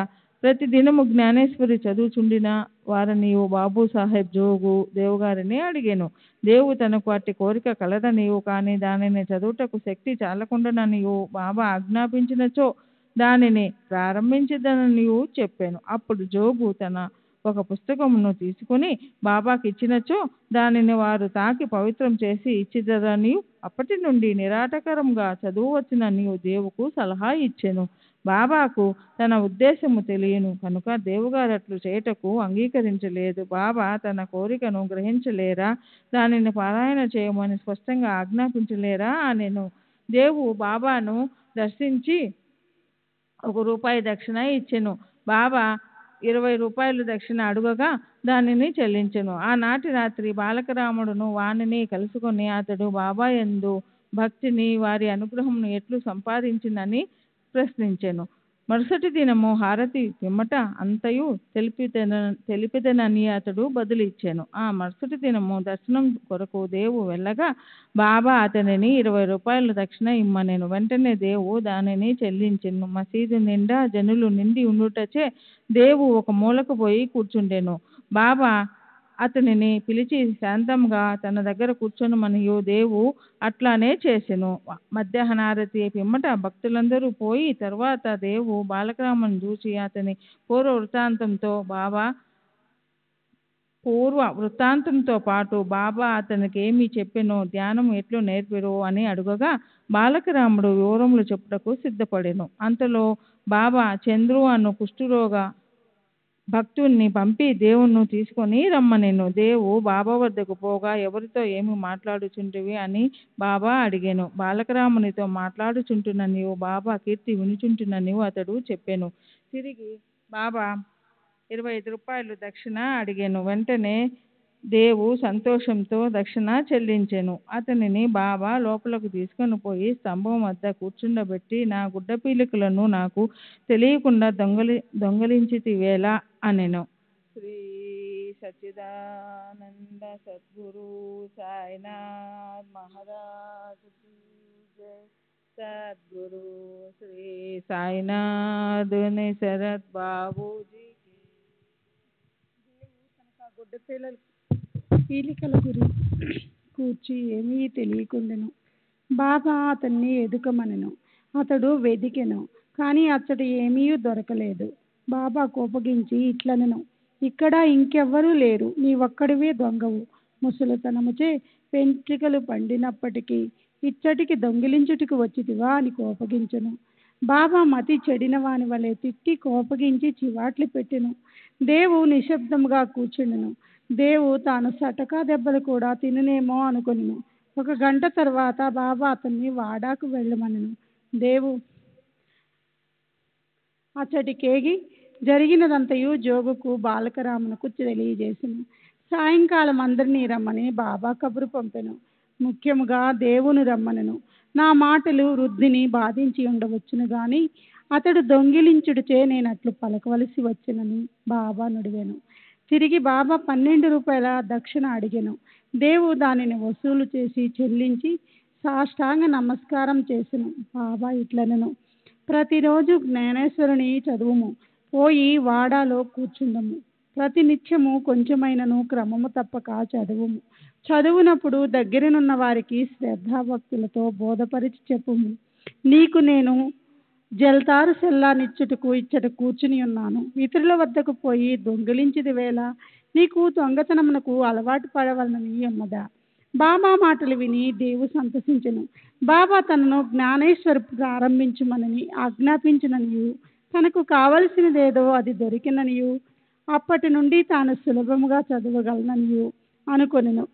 ప్రతి దినము జ్ఞానేశ్వరి చదువుచుండిన వారనియు బాబు సాహెబ్ జోగు దేవుగారిని అడిగెను. దేవు తనకు అట్టి కోరిక కలదనియు కానీ దానిని చదువుటకు శక్తి చాలకుండాననియు బాబా ఆజ్ఞాపించినచో దానిని ప్రారంభించదననియు చెప్పాను. అప్పుడు జోగు తన ఒక పుస్తకమును తీసుకుని బాబాకి ఇచ్చినచో దానిని వారు తాకి పవిత్రం చేసి ఇచ్చిదరనియు అప్పటి నుండి నిరాటకరంగా చదువువచ్చుననియు దేవుకు సలహా ఇచ్చెను. బాబాకు తన ఉద్దేశము తెలియను కనుక దేవుగారు అట్లు చేయుటకు అంగీకరించలేదు. బాబా తన కోరికను గ్రహించలేరా? దానిని పారాయణ చేయమని స్పష్టంగా ఆజ్ఞాపించలేరా అనెను. దేవు బాబాను దర్శించి ₹1 దక్షిణ ఇచ్చెను. బాబా 20 రూపాయలు దక్షిణ అడుగగా దానిని చెల్లించెను. ఆనాటి రాత్రి బాలకరాముడును వానిని కలుసుకొని అతడు బాబా యందు భక్తిని వారి అనుగ్రహమును ఎట్లు సంపాదించినని ప్రశ్నించెను. మరుసటి దినము హారతి పిమ్మట అంతయు తెలిపిదనని అతడు బదులిచ్చెను. ఆ మరుసటి దినము దర్శనం కొరకు దేవు వెళ్ళగా బాబా అతనిని 20 రూపాయలు దక్షిణ ఇమ్మనెను. వెంటనే దేవు దానిని చెల్లించెను. మసీదు నిండా జనులు నిండి ఉండుటచే దేవు ఒక మూలకు పోయి కూర్చుండెను. బాబా అతనిని పిలిచి శాంతంగా తన దగ్గర కూర్చొనమనియు దేవు అట్లానే చేసెను. మధ్యాహ్నారతి పిమ్మట భక్తులందరూ పోయి తర్వాత దేవు బాలకరామును చూసి అతని పూర్వ వృత్తాంతంతో పాటు బాబా అతనికి ఏమి చెప్పెనో ధ్యానం ఎట్లు నేర్పెరో అని అడుగగా బాలకరాముడు వివరములు చెప్పుటకు సిద్ధపడెను. అంతలో బాబా చంద్రు అను కుష్ఠరోగ భక్తుణ్ణి పంపి దేవుణ్ణి తీసుకొని రమ్మనెను. దేవు బాబా వద్దకు పోగా ఎవరితో ఏమి మాట్లాడుచుంటివి అని బాబా అడిగాను. బాలకరామునితో మాట్లాడుచుంటున్ననియు బాబా కీర్తి వినుచుంటున్ననియు అతడు చెప్పెను. తిరిగి బాబా 25 రూపాయలు దక్షిణ అడిగాను. వెంటనే దేవు సంతోషంతో దక్షిణ చెల్లించెను. అతనిని బాబా లోపలకు తీసుకొని పోయి స్తంభం వద్ద కూర్చుండబెట్టి నా గుడ్డ పీలికలను నాకు తెలియకుండా దొంగలించితివేలా అనెను. శ్రీ సచ్చిదానంద సద్గురు సాయినాథ్ మహారాజ్ కీ జై. సద్గురు శ్రీ సాయినాథ్ శరత్ బాబూజీ. గుడ్డ పీలికల గురించి కూర్చి ఏమీ తెలియకుండెను. బాబా అతన్ని ఎదుకమనెను. అతడు వెదికెను, కానీ అతడు ఏమీ దొరకలేదు. బాబా కోపగించి ఇట్లనెను, ఇక్కడ ఇంకెవ్వరూ లేరు, నీవొక్కడివే దొంగవు. ముసలితనముచే వెంట్రుకలు పండినప్పటికీ ఇచ్చటికి దొంగిలించుటకు వచ్చితివా అని కోపగించెను. బాబా మతి చెడిన వాని వలె తిట్టి కోపగించి చివాట్లు పెట్టెను. దేవు నిశ్శబ్దముగా కూర్చుండెను. దేవు తాను సటకా దెబ్బలు కూడా తిననేమో అనుకొనెను. 1 గంట తర్వాత బాబా అతన్ని వాడాకు వెళ్ళమనెను. దేవు అచ్చటికేగి జరిగినదంతయు జోగుకు బాలకరామునకు తెలియజేసెను. సాయంకాలం అందరినీ రమ్మని బాబా కబురు పంపెను. ముఖ్యముగా దేవుని రమ్మనెను. నా మాటలు వృద్ధిని బాధించి ఉండవచ్చును గాని అతడు దొంగిలించుడిచే నేనట్లు పలకవలసి వచ్చినని బాబా నుడివెను. తిరిగి బాబా 12 రూపాయల దక్షిణ అడిగెను. దేవు దానిని వసూలు చేసి చెల్లించి సాష్టాంగ నమస్కారం చేసెను. బాబా ఇట్లనెను, ప్రతిరోజు జ్ఞానేశ్వరుని చదువుము, పోయి వాడాలో కూర్చుందము. ప్రతి నిత్యము కొంచెమైనను క్రమము తప్పక చదువుము. చదువునప్పుడు దగ్గరనున్న వారికి శ్రద్ధాభక్తులతో బోధపరిచి చెప్పుము. నీకు నేను జల్తారు సెల్లానిచ్చుటకు ఇచ్చట కూర్చుని ఉన్నాను. ఇతరుల వద్దకు పోయి దొంగిలించిది వేళ నీకు దొంగతనమునకు అలవాటు పడవలనని అమ్మదా. బాబా మాటలు విని దేవు సంతసించెను. బాబా తనను జ్ఞానేశ్వరు ప్రారంభించమని ఆజ్ఞాపించిననియు తనకు కావలసినదేదో అది దొరికిననియు అప్పటి నుండి తాను సులభముగా చదవగలననియు అనుకొనెను.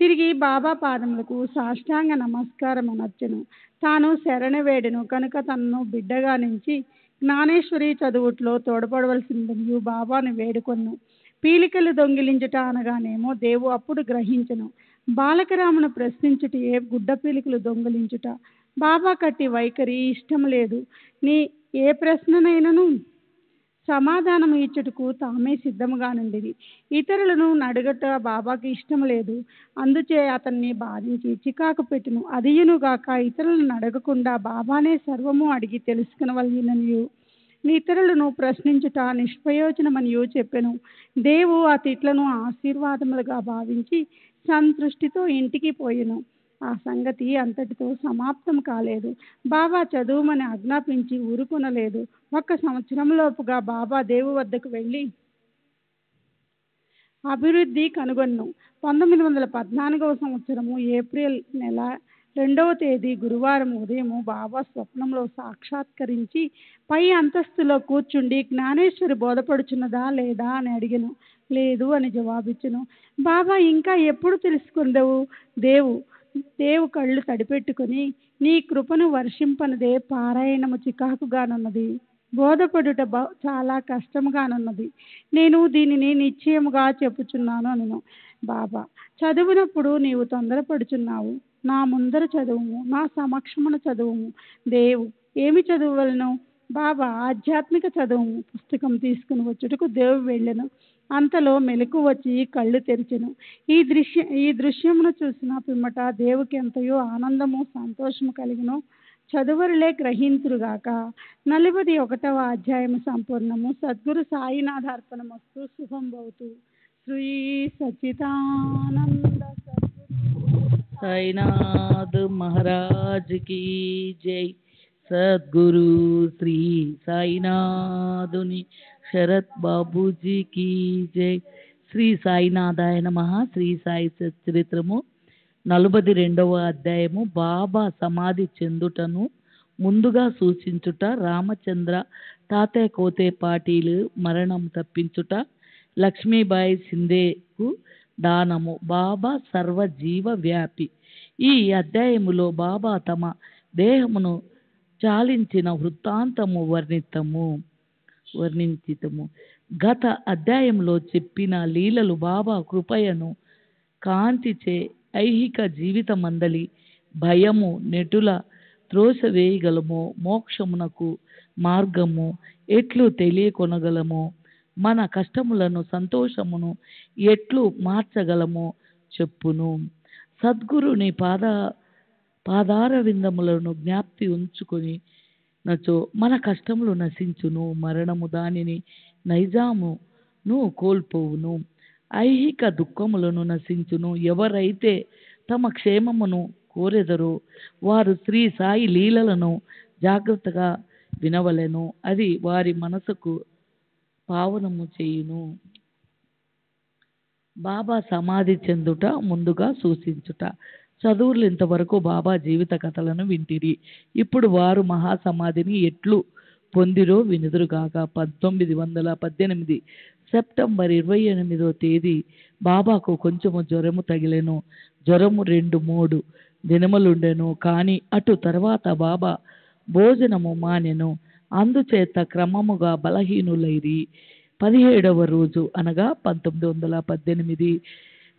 తిరిగి బాబా పాదములకు సాష్టాంగ నమస్కారం అనర్చెను. తాను శరణవేడెను కనుక తనను బిడ్డగా నుంచి జ్ఞానేశ్వరి చదువుట్లో తోడ్పడవలసిందనియు బాబాను వేడుకొను. పీలికలు దొంగిలించుట అనగానేమో దేవు అప్పుడు గ్రహించెను. బాలకరామును ప్రశ్నించుట ఏ గుడ్డ పీలికలు దొంగిలించుట. బాబా కట్టి వైఖరి ఇష్టం లేదు. నీ ఏ ప్రశ్ననైనను సమాధానం ఇచ్చుటకు తామే సిద్ధముగా నుండిది. ఇతరులను నడుగట బాబాకి ఇష్టం లేదు. అందుచే అతన్ని బాధించి చికాకు పెట్టును. అదియునుగాక ఇతరులను అడగకుండా బాబానే సర్వము అడిగి తెలుసుకునవలననియు ఇతరులను ప్రశ్నించుట నిష్ప్రయోజనమనియు చెప్పెను. దేవు ఆ తిట్లను ఆశీర్వాదములుగా భావించి సంతృష్టితో ఇంటికి పోయెను. ఆ సంగతి అంతటితో సమాప్తం కాలేదు. బాబా చదువుమని ఆజ్ఞాపించి ఊరుకొనలేదు. 1 సంవత్సరంలోపుగా బాబా దేవు వద్దకు వెళ్ళి అభివృద్ధి కనుగొన్ను. 1914వ సంవత్సరము ఏప్రిల్ నెల 2వ తేదీ గురువారం ఉదయము బాబా స్వప్నంలో సాక్షాత్కరించి పై అంతస్తులో కూర్చుండి జ్ఞానేశ్వరి బోధపడుచున్నదా లేదా అని అడిగెను. లేదు అని జవాబిచ్చెను. బాబా ఇంకా ఎప్పుడు తెలుసుకుందవు? దేవు కళ్ళు తడిపెట్టుకొని నీ కృపను వర్షింపనిదే పారాయణము చికాకుగానున్నది, బోధపడుట చాలా కష్టముగానున్నది. నేను దీనిని నిశ్చయముగా చెప్పుచున్నాను అనెను. బాబా, చదువునప్పుడు నీవు తొందరపడుచున్నావు. నా ముందర చదువుము, నా సమక్షమున చదువుము. దేవు, ఏమి చదువువలను? బాబా, ఆధ్యాత్మిక చదువుము. పుస్తకం తీసుకుని వచ్చుటకు దేవు వెళ్ళెను. అంతలో మెలకు వచ్చి కళ్ళు తెరిచెను. ఈ దృశ్యమును చూసిన పిమ్మట దేవుకి ఎంతయో ఆనందము సంతోషము కలిగిను. చదువరులే గ్రహింతురుగాక. 41వ అధ్యాయము సంపూర్ణము. సద్గురు సాయినాథార్పణమస్తు. శుభం భవతు. శ్రీ సచ్చిదానంద సద్గురు సాయినాథ్ మహారాజ్ की जय। सद्गुरु श्री సాయినాథుని శరత్ బాబూజీ की जय। శ్రీ సాయినాథాయ నమః। శ్రీ సాయి చరిత్రము 42వ అధ్యాయము బాబా సమాధి చెందుటను ముందుగా సూచించుట, రామచంద్ర తాతయ్య కోతే పాటీలు మరణం తప్పించుట, లక్ష్మీబాయి సింధేకు దానము, బాబా సర్వజీవ వ్యాపి. ఈ అధ్యాయములో బాబా తమ దేహమును చాలించిన వృత్తాంతము వర్ణించితము. గత అధ్యాయంలో చెప్పిన లీలలు బాబా కృపయను కాంతిచే ఐహిక జీవితమందలి భయము నెటుల త్రోసివేయగలమో, మోక్షమునకు మార్గము ఎట్లు తెలియకొనగలమో, మన కష్టములను సంతోషమును ఎట్లు మార్చగలమో చెప్పును. సద్గురుని పాదారవిందములను జ్ఞాప్తి ఉంచుకొని నచో మన కష్టములు నశించును, మరణము దానిని నైజామును కోల్పోవును, ఐహిక దుఃఖములను నశించును. ఎవరైతే తమ క్షేమమును కోరెదరో వారు శ్రీ సాయి లీలలను జాగ్రత్తగా వినవలెను. అది వారి మనసుకు పావనము చేయును. బాబా సమాధి చెందుట ముందుగా సూచించుట. చదువులు ఇంతవరకు బాబా జీవిత కథలను వింటిరి. ఇప్పుడు వారు మహాసమాధిని ఎట్లు పొందిరో వినుదురుగాక. 1918 సెప్టెంబర్ 28వ తేదీ బాబాకు కొంచెము జ్వరము తగిలెను. జ్వరము 2-3 దినములుండెను. కానీ అటు తర్వాత బాబా భోజనము మానెను. అందుచేత క్రమముగా బలహీనులైరి. 17వ రోజు అనగా 1918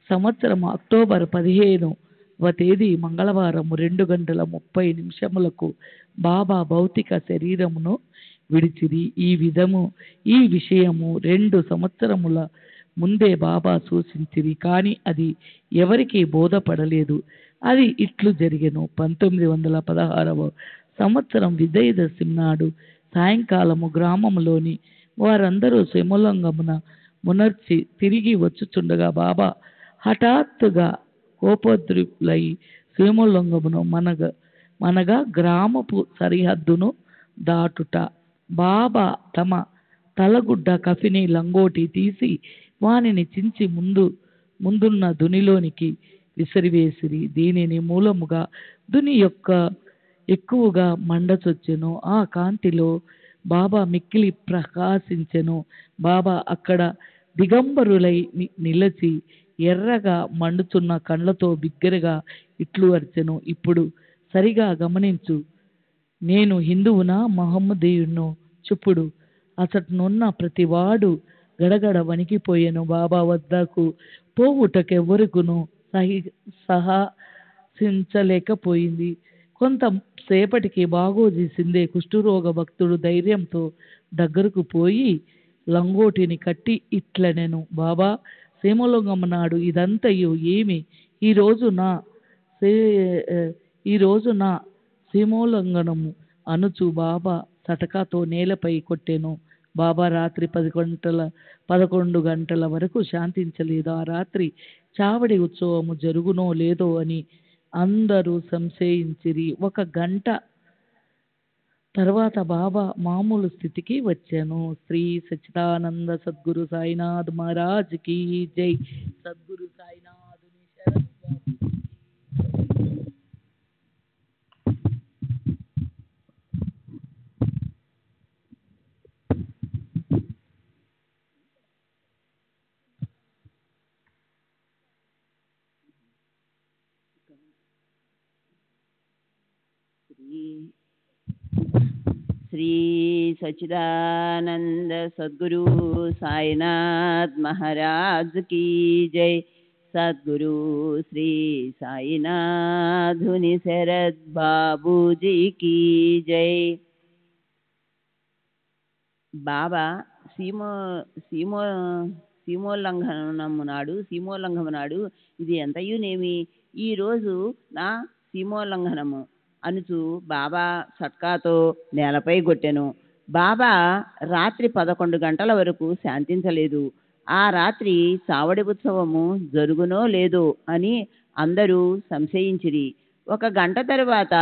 సంవత్సరం అక్టోబర్ 15వ తేదీ మంగళవారం 2:30 బాబా భౌతిక శరీరమును విడిచిరి. ఈ విషయము 2 సంవత్సరముల ముందే బాబా సూచించిరి. కానీ అది ఎవరికీ బోధపడలేదు. అది ఇట్లు జరిగెను. 1916వ సంవత్సరం విజయదశమి నాడు సాయంకాలము గ్రామంలోని వారందరూ శ్రీములంగమున మునర్చి తిరిగి వచ్చుచుండగా బాబా హఠాత్తుగా కోపోద్రిక్తులై శ్రీములంగమును మనగా గ్రామపు సరిహద్దును దాటుట. బాబా తమ తలగుడ్డ కఫిని లంగోటి తీసి వానిని చించి ముందున్న దునిలోనికి విసిరివేసిరి. దీనిని మూలముగా దుని ఎక్కువగా మండచొచ్చెను. ఆ కాంతిలో బాబా మిక్కిలి ప్రకాశించెను. బాబా అక్కడ దిగంబరులై నిలచి ఎర్రగా మండుచున్న కండ్లతో బిగ్గరగా ఇట్లు అర్చెను, ఇప్పుడు సరిగా గమనించు, నేను హిందువునా మహమ్మదీయున్నో చెప్పుడు. అసట్నున్న ప్రతివాడు గడగడ వణికిపోయెను. బాబా వద్దకు పోవుటకెవ్వరుకును సాహసించలేకపోయింది. కొంతసేపటికి బాగోజీ సింధే కుష్ఠరోగ భక్తుడు ధైర్యంతో దగ్గరకు పోయి లంగోటిని కట్టి ఇట్లనెను, బాబా సీమలోంగమ్మ నాడు ఇదంతయు ఏమి? ఈరోజు నా సీమోల్లంఘనము అనుచు బాబా సటకాతో నేలపై కొట్టెను. బాబా రాత్రి 11 గంటల వరకు శాంతించలేదు. ఆ రాత్రి చావడి ఉత్సవము జరుగునో లేదో అని అందరూ సంశయించిరి. 1 గంట తర్వాత బాబా మామూలు స్థితికి వచ్చాను. శ్రీ సచ్చిదానంద సద్గురు సాయినాథ్ మహారాజ్ కీ జై. సద్గురు సాయినాథుని శరణు బాబు. श्री सच्चिदानंद सद्गुरु साईनाथ महाराज की जय। सद्गुरु श्री साईनाथ धुनि शरद बाबू जी की जय। బాబా సీమోల్లంఘనము నాడు ఇది ఎంతయునేమి ఈరోజు నా సీమోల్లంఘనము అనుచు బాబా సట్కాతో నేలపై కొట్టెను. బాబా రాత్రి 11 గంటల వరకు శాంతించలేదు. ఆ రాత్రి చావడి ఉత్సవము జరుగునో లేదో అని అందరూ సంశయించిరి. 1 గంట తరువాత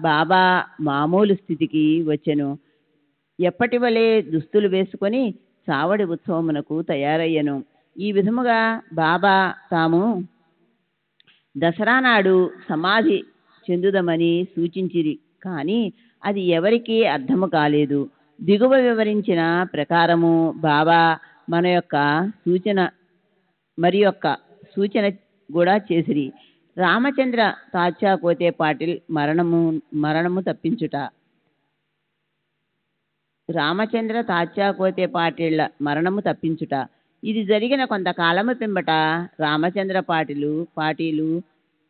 బాబా మామూలు స్థితికి వచ్చెను. ఎప్పటి వలె దుస్తులు వేసుకొని చావడి ఉత్సవమునకు తయారయ్యను. ఈ విధముగా బాబా తాము దసరా నాడు సమాధి చెందుదమని సూచించిరి. కానీ అది ఎవరికీ అర్థము కాలేదు. దిగువ వివరించిన ప్రకారము బాబా మన యొక్క సూచన కూడా చేసిరి. రామచంద్ర తాత్యా కోతే పాటిల్ మరణము తప్పించుట. రామచంద్ర తాత్యా కోతే పాటిళ్ల మరణము తప్పించుట. ఇది జరిగిన కొంతకాలము పిమ్మట రామచంద్ర పాటీలు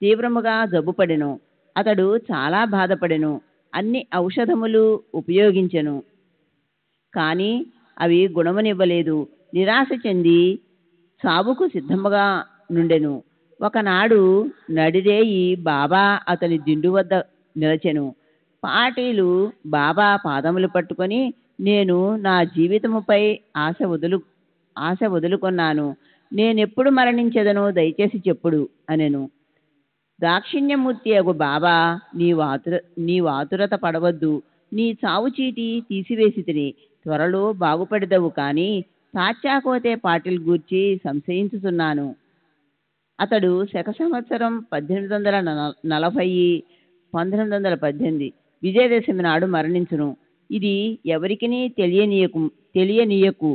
తీవ్రముగా జబ్బుపడెను. అతడు చాలా బాధపడెను. అన్ని ఔషధములు ఉపయోగించెను, కానీ అవి గుణమునివ్వలేదు. నిరాశ చెంది సావుకు సిద్ధముగా నుండెను. ఒకనాడు నడిరేయి బాబా అతని దిండు వద్ద నిలచెను. పాటీలు బాబా పాదములు పట్టుకొని, నేను నా జీవితముపై ఆశ వదులుకొన్నాను. నేనెప్పుడు మరణించెదనో దయచేసి చెప్పుడు అనెను. దాక్షిణ్యమూర్తి అగు బాబా, నీవాతురత పడవద్దు. నీ చావు చీటి తీసివేసి తిని త్వరలో బాగుపడదవు. కానీ తాత్యా కోతే పాటిల్ గూర్చి సంశయించుతున్నాను. అతడు శక సంవత్సరం 1840 1918 విజయదశమి నాడు మరణించును. ఇది ఎవరికినీ తెలియనీయకు,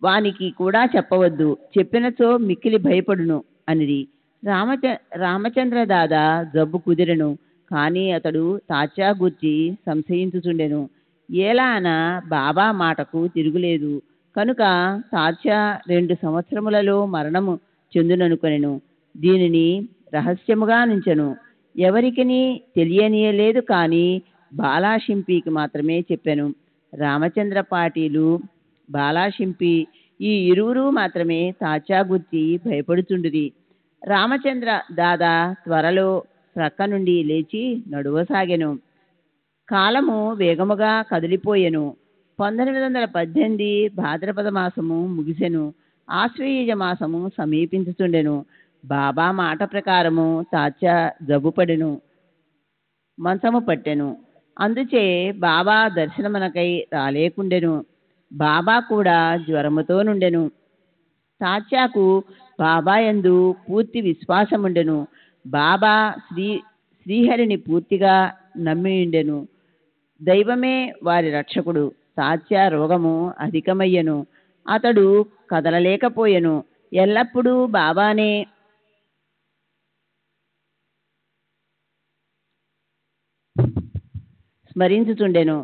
వానికి కూడా చెప్పవద్దు. చెప్పినచో మిక్కిలి భయపడును అనిరి. రామచంద్ర దాదా జబ్బు కుదిరెను. కానీ అతడు తాత్యా గూర్చి సంశయించుచుండెను. ఏలాన బాబా మాటకు తిరుగులేదు కనుక తాత్యా 2 సంవత్సరములలో మరణము చెందుననుకొనెను. దీనిని రహస్యముగా నుంచెను. ఎవరికిని తెలియనీయలేదు. కానీ బాలాషింపికి మాత్రమే చెప్పాను. రామచంద్ర పాటీలు, బాలాషింపి ఈ ఇరువురు మాత్రమే తాత్యా గుర్చి భయపడుచుండిరి. రామచంద్ర దాదా త్వరలో ప్రక్క నుండి లేచి నడువసాగెను. కాలము వేగముగా కదిలిపోయెను. 1918 భాద్రపద మాసము ముగిసెను. ఆశ్వయుజ మాసము సమీపించుచుండెను. బాబా మాట ప్రకారము తాత్యా జబ్బుపడెను, మంచము పట్టెను. అందుచే బాబా దర్శనమునకై రాలేకుండెను. బాబా కూడా జ్వరముతో నుండెను. తాత్యాకు బాబా యందు పూర్తి విశ్వాసముండెను. బాబా శ్రీహరిని పూర్తిగా నమ్మియుండెను. దైవమే వారి రక్షకుడు. తాత్యా రోగము అధికమయ్యెను. అతడు కదలలేకపోయెను. ఎల్లప్పుడూ బాబానే స్మరించుచుండెను.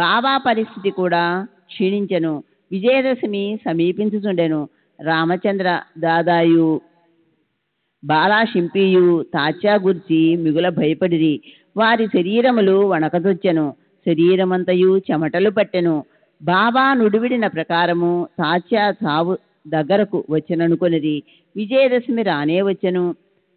బాబా పరిస్థితి కూడా క్షీణించెను. విజయదశమి సమీపించుచుండెను. రామచంద్ర దాదాయు బాలాషింపియు తాత్యా గుర్చి మిగుల భయపడిరి. వారి శరీరములు వణకదొచ్చెను. శరీరమంతయు చెమటలు పట్టెను. బాబా నుడివిడిన ప్రకారము తాత్యా చావు దగ్గరకు వచ్చెననుకొనిరి. విజయదశమి రానే వచ్చెను.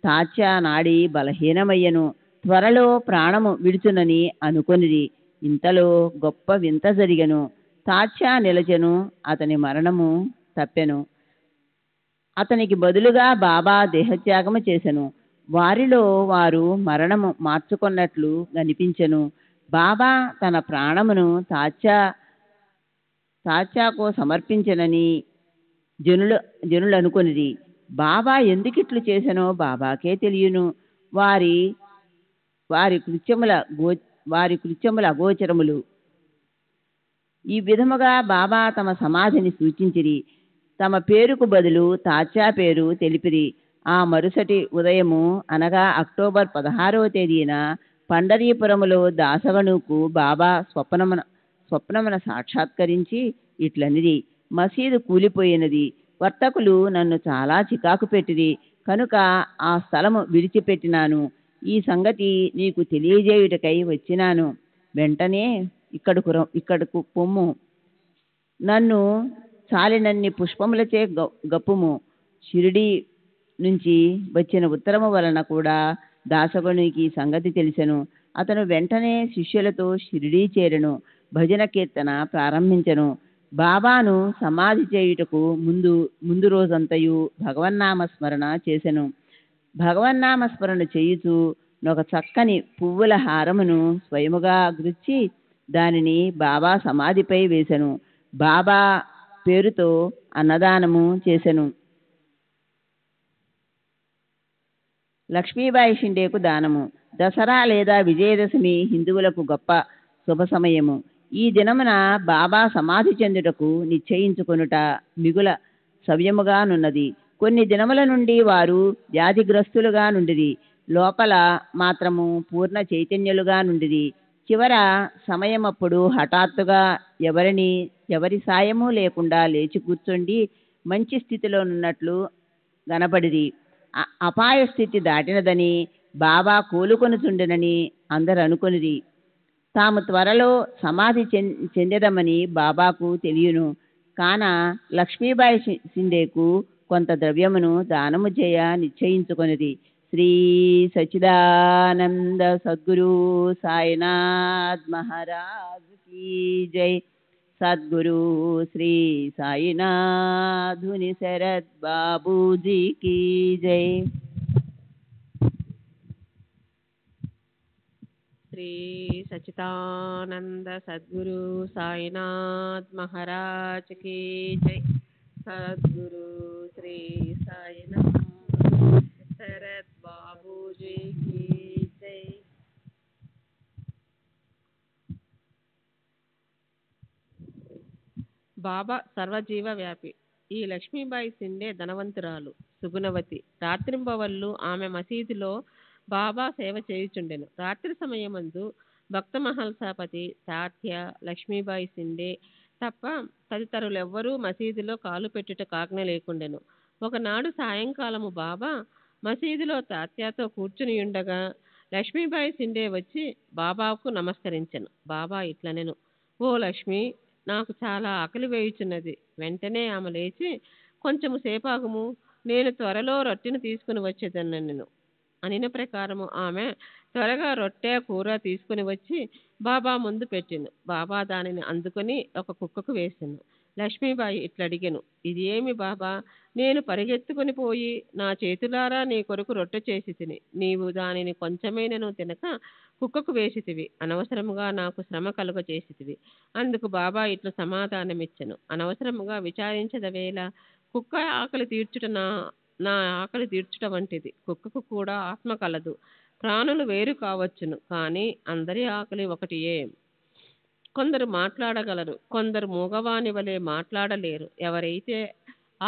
తాత్యా నాడి బలహీనమయ్యను. త్వరలో ప్రాణము విడుచునని అనుకొనిరి. ఇంతలో గొప్ప వింత జరిగెను. తాత్యా నిలచెను. అతని మరణము తప్పెను. అతనికి బదులుగా బాబా దేహత్యాగము చేసెను. వారిలో వారు మరణము మార్చుకున్నట్లు కనిపించెను. బాబా తన ప్రాణమును తాత్యాకు సమర్పించనని జనులు అనుకొనిరి. బాబా ఎందుకిట్లు చేసెనో బాబాకే తెలియను. వారి కృత్యముల అగోచరములు. ఈ విధముగా బాబా తమ సమాధిని సూచించిరి. తమ పేరుకు బదులు తాత్యా పేరు తెలిపిరి. ఆ మరుసటి ఉదయము అనగా అక్టోబర్ 16వ తేదీన పండరీపురములో దాసగనుకు బాబా స్వప్నమున సాక్షాత్కరించి ఇట్లనిది, మసీదు కూలిపోయినది, వర్తకులు నన్ను చాలా చికాకు పెట్టిరి, కనుక ఆ స్థలము విడిచిపెట్టినాను. ఈ సంగతి నీకు తెలియజేయుటకై వచ్చినాను. వెంటనే ఇక్కడకు పొమ్ము. నన్ను చాలినన్ని పుష్పములచే గప్పుము. షిరిడి నుంచి వచ్చిన ఉత్తరము వలన కూడా దాసగునికి సంగతి తెలిసెను. అతను వెంటనే శిష్యులతో షిరిడీ చేరెను. భజన కీర్తన ప్రారంభించెను. బాబాను సమాధి చేయుటకు ముందు రోజంతయు భగవన్నామస్మరణ చేసెను. భగవన్నామస్మరణ చేయుచు ఒక చక్కని పువ్వుల హారమును స్వయముగా గుచ్చి దానిని బాబా సమాధిపై వేసెను. బాబా పేరుతో అన్నదానము చేసెను. లక్ష్మీబాయి షిండేకు దానము. దసరా లేదా విజయదశమి హిందువులకు గొప్ప శుభ సమయము. ఈ దినమున బాబా సమాధి చెందుటకు నిశ్చయించుకొనుట మిగుల సవ్యముగానున్నది. కొన్ని దినముల నుండి వారు వ్యాధిగ్రస్తులుగా నుండిరి, లోపల మాత్రము పూర్ణ చైతన్యులుగా నుండిరి. చివర సమయమప్పుడు హఠాత్తుగా ఎవరి సాయము లేకుండా లేచి కూర్చొండి మంచి స్థితిలో నున్నట్లు గనపడిరి. అపాయ స్థితి దాటినదని, బాబా కోలుకొనుచుండెనని అందరు అనుకొనిరి. తాము త్వరలో సమాధి చెందెదమని బాబాకు తెలియను. కాన లక్ష్మీబాయి షిండేకు కొంత ద్రవ్యమును దానము చేయ నిశ్చయించుకొనిది. శ్రీ సచ్చిదానంద సద్గురు సాయినాథ్ మహారాజ్ కీ జై. సద్గురు శ్రీ సాయినాథుని శరత్ బాబూజీ కీ జై. శ్రీ సచ్చిదానంద సద్గురు సాయినాథ్ మహారాజ్ కీ జై. సద్గురు శ్రీ సాయినాథ్ శరత్ బాబూజీ కీ జై. బాబా సర్వజీవ వ్యాపి. ఈ లక్ష్మీబాయి షిండే ధనవంతురాలు, సుగుణవతి. రాత్రింబవళ్ళు ఆమె మసీదులో బాబా సేవ చేయుచుండెను. రాత్రి సమయమందు భక్త మహల్సాపతి, సాధ్య, లక్ష్మీబాయి షిండే తప్ప తదితరులెవ్వరూ మసీదులో కాలు పెట్టుటకు ఆజ్ఞ లేకుండెను. ఒకనాడు సాయంకాలము బాబా మసీదులో తాత్యాతో కూర్చుని ఉండగా లక్ష్మీబాయి షిండే వచ్చి బాబాకు నమస్కరించెను. బాబా ఇట్లనెను, ఓ లక్ష్మి, నాకు చాలా ఆకలి వేయుచున్నది. వెంటనే ఆమె లేచి, కొంచెము సేపాగుము, నేను త్వరలో రొట్టెను తీసుకుని వచ్చేదనెను. అనిన ప్రకారము ఆమె త్వరగా రొట్టె కూర తీసుకుని వచ్చి బాబా ముందు పెట్టెను. బాబా దానిని అందుకొని ఒక కుక్కకు వేసెను. లక్ష్మీబాయి ఇట్లడిగెను, ఇది ఏమి బాబా? నేను పరిగెత్తుకుని పోయి నా చేతులారా నీ కొరకు రొట్టె చేసి తిని, నీవు దానిని కొంచెమైనను తినక కుక్కకు వేసితివి. అనవసరముగా నాకు శ్రమ కలుగ చేసితివి. అందుకు బాబా ఇట్లు సమాధానమిచ్చెను, అనవసరముగా విచారించదవేళ, కుక్క ఆకలి తీర్చుట నా ఆకలి తీర్చుట వంటిది. కుక్కకు కూడా ఆత్మ కలదు. ప్రాణులు వేరు కావచ్చును, కానీ అందరి ఆకలి ఒకటియే. కొందరు మాట్లాడగలరు, కొందరు మూగవాని వలె మాట్లాడలేరు. ఎవరైతే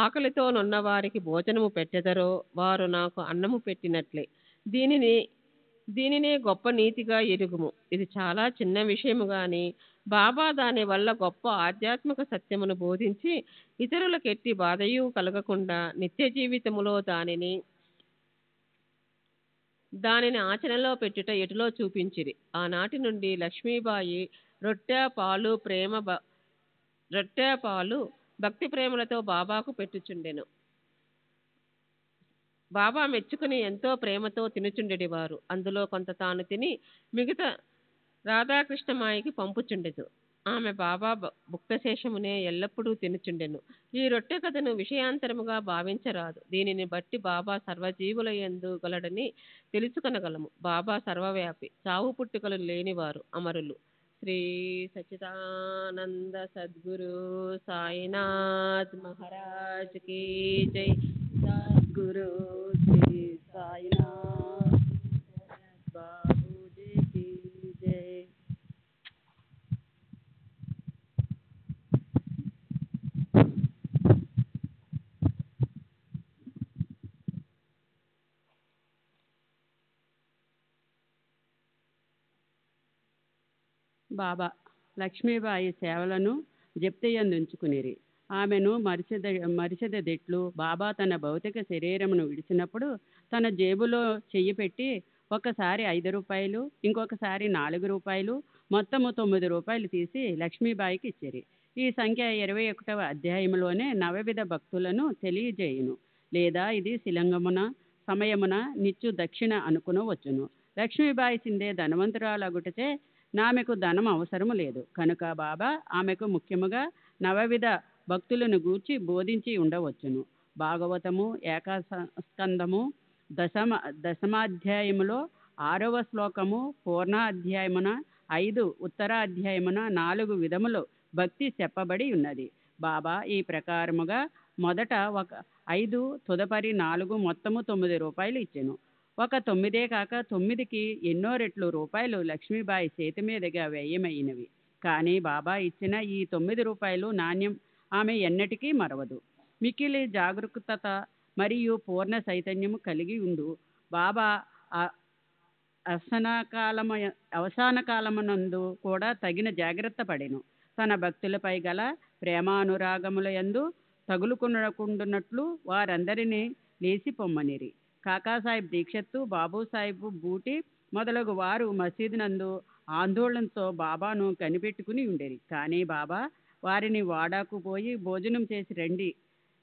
ఆకలితో నున్నవారికి భోజనము పెట్టెదరో వారు నాకు అన్నము పెట్టినట్లే. దీనినే గొప్ప నీతిగా ఎరుగుము. ఇది చాలా చిన్న విషయము గాని బాబా దాని వల్ల గొప్ప ఆధ్యాత్మిక సత్యమును బోధించి ఇతరులకెట్టి బాధయు కలగకుండా నిత్య జీవితములో దానిని ఆచరణలో పెట్టుట ఎటులో చూపించిరి. ఆనాటి నుండి లక్ష్మీబాయి రొట్టె పాలు భక్తి ప్రేమలతో బాబాకు పెట్టుచుండెను. బాబా మెచ్చుకుని ఎంతో ప్రేమతో తినుచుండెడివారు. అందులో కొంత తాను తిని మిగతా రాధాకృష్ణమాయికి పంపుచుండెదు. ఆమె బాబా భుక్తశేషమునే ఎల్లప్పుడూ తినుచుండెను. ఈ రొట్టె కథను విషయాంతరముగా భావించరాదు. దీనిని బట్టి బాబా సర్వజీవుల యందు గలడని తెలుసుకొనగలము. బాబా సర్వవ్యాపి, చావు పుట్టుకలు లేనివారు, అమరులు. శ్రీ సచ్చిదానంద సద్గురు సాయినాథ్ మహారాజ్ కీ జై. సద్గురు శ్రీ సాయినాథ్ బాబూజీ కీ జై. బాబా లక్ష్మీబాయి సేవలను జప్తియందుంచుకునిరి. ఆమెను మరిచెదెట్లు బాబా తన భౌతిక శరీరమును విడిచినప్పుడు తన జేబులో చెయ్యి పెట్టి ఒకసారి 5 రూపాయలు, ఇంకొకసారి 4 రూపాయలు, మొత్తము 9 రూపాయలు తీసి లక్ష్మీబాయికి ఇచ్చిరి. ఈ సంఖ్య 21వ అధ్యాయములోనే నవవిధ భక్తులను తెలియజేయును. లేదా ఇది శిలంగమున సమయమున నిత్యు దక్షిణ అనుకునవచ్చును. లక్ష్మీబాయి సిందే ధనవంతురాలగుటచే నామెకు ధనం అవసరము లేదు కనుక బాబా ఆమెకు ముఖ్యముగా నవవిధ భక్తులను గూర్చి బోధించి ఉండవచ్చును. భాగవతము ఏకాస్కందము దశమాధ్యాయములో 6వ శ్లోకము పూర్ణాధ్యాయమున 5 ఉత్తరాధ్యాయమున 4 విధములు భక్తి చెప్పబడి ఉన్నది. బాబా ఈ ప్రకారముగా మొదట ఒక 5, తదుపరి 4, మొత్తము 9 రూపాయలు ఇచ్చెను. ఒక 9 కాక 9కి ఎన్నో రెట్లు రూపాయలు లక్ష్మీబాయి చేతి మీదుగా వ్యయమైనవి. కానీ బాబా ఇచ్చిన ఈ 9 రూపాయలు నాణ్యం ఆమె ఎన్నటికీ మరవదు. మిక్కిలి జాగరూకత మరియు పూర్ణ చైతన్యము కలిగి ఉండు బాబా అవసాన కాలమునందు కూడా తగిన జాగ్రత్త పడెను. తన భక్తులపై గల ప్రేమానురాగములయందు తగులుకునకుండునట్లు వారందరినీ లేచి పొమ్మనిరి. కాకాసాహెబ్ దీక్షత్తు, బాబూసాహెబ్ బూటి మొదలగు వారు మసీదు నందు ఆందోళనతో బాబాను కనిపెట్టుకుని ఉండేరి. కానీ బాబా వారిని వాడాకు పోయి భోజనం చేసి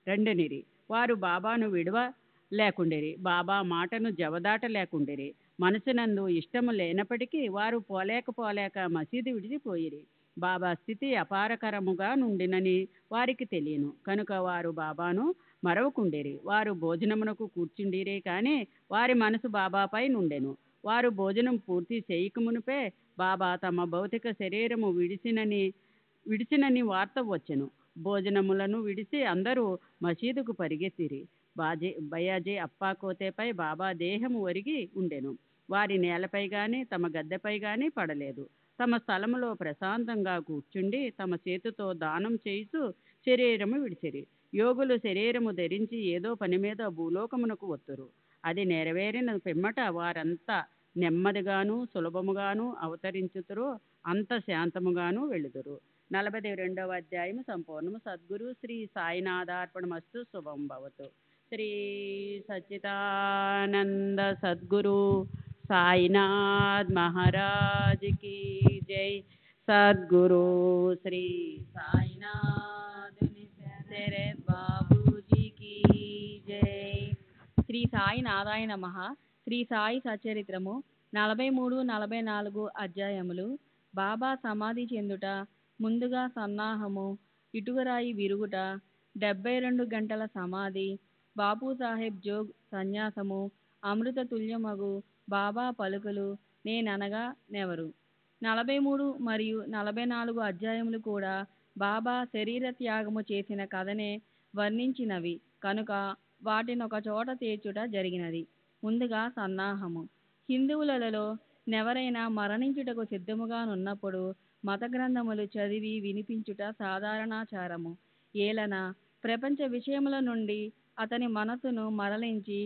రండనిరి. వారు బాబాను విడవ లేకుండేరి. బాబా మాటను జవదాట లేకుండేరి. మనసునందు ఇష్టము లేనప్పటికీ వారు పోలేక మసీదు విడిచిపోయిరి. బాబా స్థితి అపారకరముగా నుండినని వారికి తెలియను కనుక వారు బాబాను మరవకుండేరి. వారు భోజనమునకు కూర్చుండిరే కానీ వారి మనసు బాబాపై నుండెను. వారు భోజనం పూర్తి చేయకమునుపే బాబా తమ భౌతిక శరీరము విడిచినని వార్త వచ్చెను. భోజనములను విడిచి అందరూ మసీదుకు పరిగెత్తిరి. బయాజీ అప్పాకోతేపై బాబా దేహము ఒరిగి ఉండెను. వారి నేలపై గాని తమ గద్దెపై గాని పడలేదు. తమ స్థలములో ప్రశాంతంగా కూర్చుండి తమ చేతితో దానం చేయిచు శరీరము విడిచిరి. యోగులు శరీరము ధరించి ఏదో పని మీద భూలోకమునకు వత్తురు. అది నెరవేరిన పిమ్మట వారంతా నెమ్మదిగాను సులభముగాను అవతరించుతురో అంత శాంతముగాను వెళుదురు. 42వ అధ్యాయము సంపూర్ణము. సద్గురు శ్రీ సాయినాథార్పణమస్తు. శుభం భవతు. శ్రీ సచ్చిదానంద సద్గురు సాయినాథ్ మహారాజ్ की जय. सद्गुरु श्री साईनाथ बाबूजी की जय. శ్రీ సాయి నారాయణ నమః. శ్రీ సాయి సచరిత్రము 43, 44 అధ్యాయములు. బాబా సమాధి చెందుట, ముందుగా సన్నాహము, ఇటుకరాయి విరుగుట, 72 గంటల సమాధి, బాపూసాహెబ్ జోగ్ సన్యాసము, అమృత తుల్యమగు బాబా పలుకులు, నేననగా నెవరు. 43 మరియు 44 అధ్యాయములు కూడా బాబా శరీర త్యాగము చేసిన కథనే వర్ణించినవి కనుక వాటినొక చోట తీర్చుట జరిగినది. ముందుగా సన్నాహము. హిందువులలో నెవరైనా మరణించుటకు సిద్ధముగానున్నప్పుడు మత గ్రంథములు చదివి వినిపించుట సాధారణాచారము. ఏలన ప్రపంచ విషయముల నుండి అతని మనసును మరలించి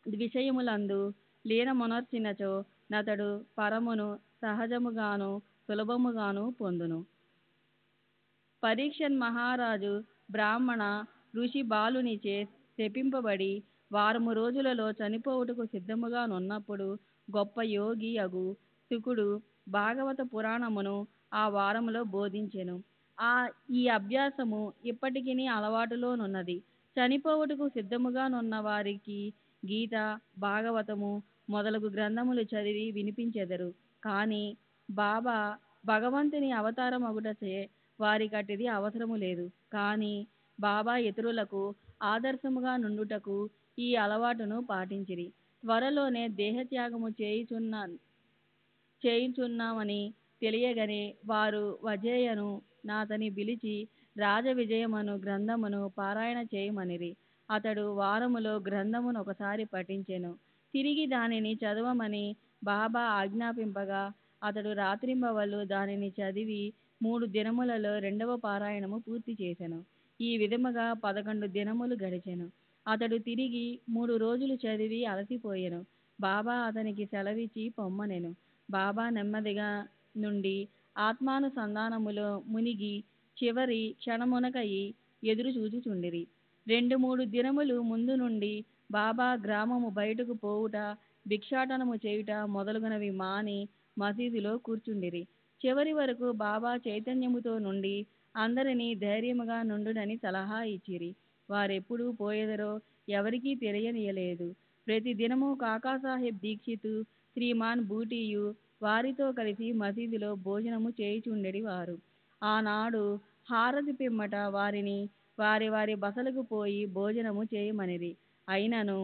విషయములందు లీనమునర్చినచో నతడు పరమును సహజముగాను సులభముగాను పొందును. పరీక్షన్ మహారాజు బ్రాహ్మణ ఋషి బాలునిచే శపింపబడి 4 రోజులలో చనిపోవుటకు సిద్ధముగానున్నప్పుడు గొప్ప యోగి అగు శుకుడు భాగవత పురాణమును ఆ వారములో బోధించెను. ఈ అభ్యాసము ఇప్పటికిని అలవాటులోనున్నది. చనిపోవుటకు సిద్ధముగానున్న వారికి గీత, భాగవతము మొదలగు గ్రంథములు చదివి వినిపించెదరు. కానీ బాబా భగవంతుని అవతారమగుటచే వారికట్టిది అవసరము లేదు. కానీ బాబా ఇతరులకు ఆదర్శముగా నుండుటకు ఈ అలవాటును పాటించిరి. త్వరలోనే దేహత్యాగము చేయుచున్నామని తెలియగనే వారు వజేయను నాతని పిలిచి రాజ విజయమను గ్రంథమును పారాయణ చేయమనిరి. అతడు వారములో గ్రంథమును ఒకసారి పఠించెను. తిరిగి దానిని చదవమని బాబా ఆజ్ఞాపింపగా అతడు రాత్రింబవళ్ళు దానిని చదివి 3 దినములలో 2వ పారాయణము పూర్తి చేసెను. ఈ విధముగా 11 దినములు గడిచెను. అతడు తిరిగి 3 రోజులు చదివి అలసిపోయెను. బాబా అతనికి సెలవిచ్చి పొమ్మనెను. బాబా నెమ్మదిగా నుండి ఆత్మానుసంధానములో మునిగి చివరి క్షణమునకయి ఎదురు చూచుచుండిరి. 2-3 దినములు ముందు నుండి బాబా గ్రామము బయటకు పోవుట, భిక్షాటనము చేయుట మొదలుగునవి మాని మసీదులో కూర్చుండిరి. చివరి వరకు బాబా చైతన్యముతో నుండి అందరినీ ధైర్యముగా నుండునని సలహా ఇచ్చిరి. వారెప్పుడు పోయేదరో ఎవరికీ తెలియనియలేదు. ప్రతి దినము కాకాసాహెబ్ దీక్షితు, శ్రీమాన్ బూటియు వారితో కలిసి మసీదులో భోజనము చేయుచుండెడి వారు. ఆనాడు హారతి పిమ్మట వారిని వారి వారి బసలకు పోయి భోజనము చేయమనిరి. అయినను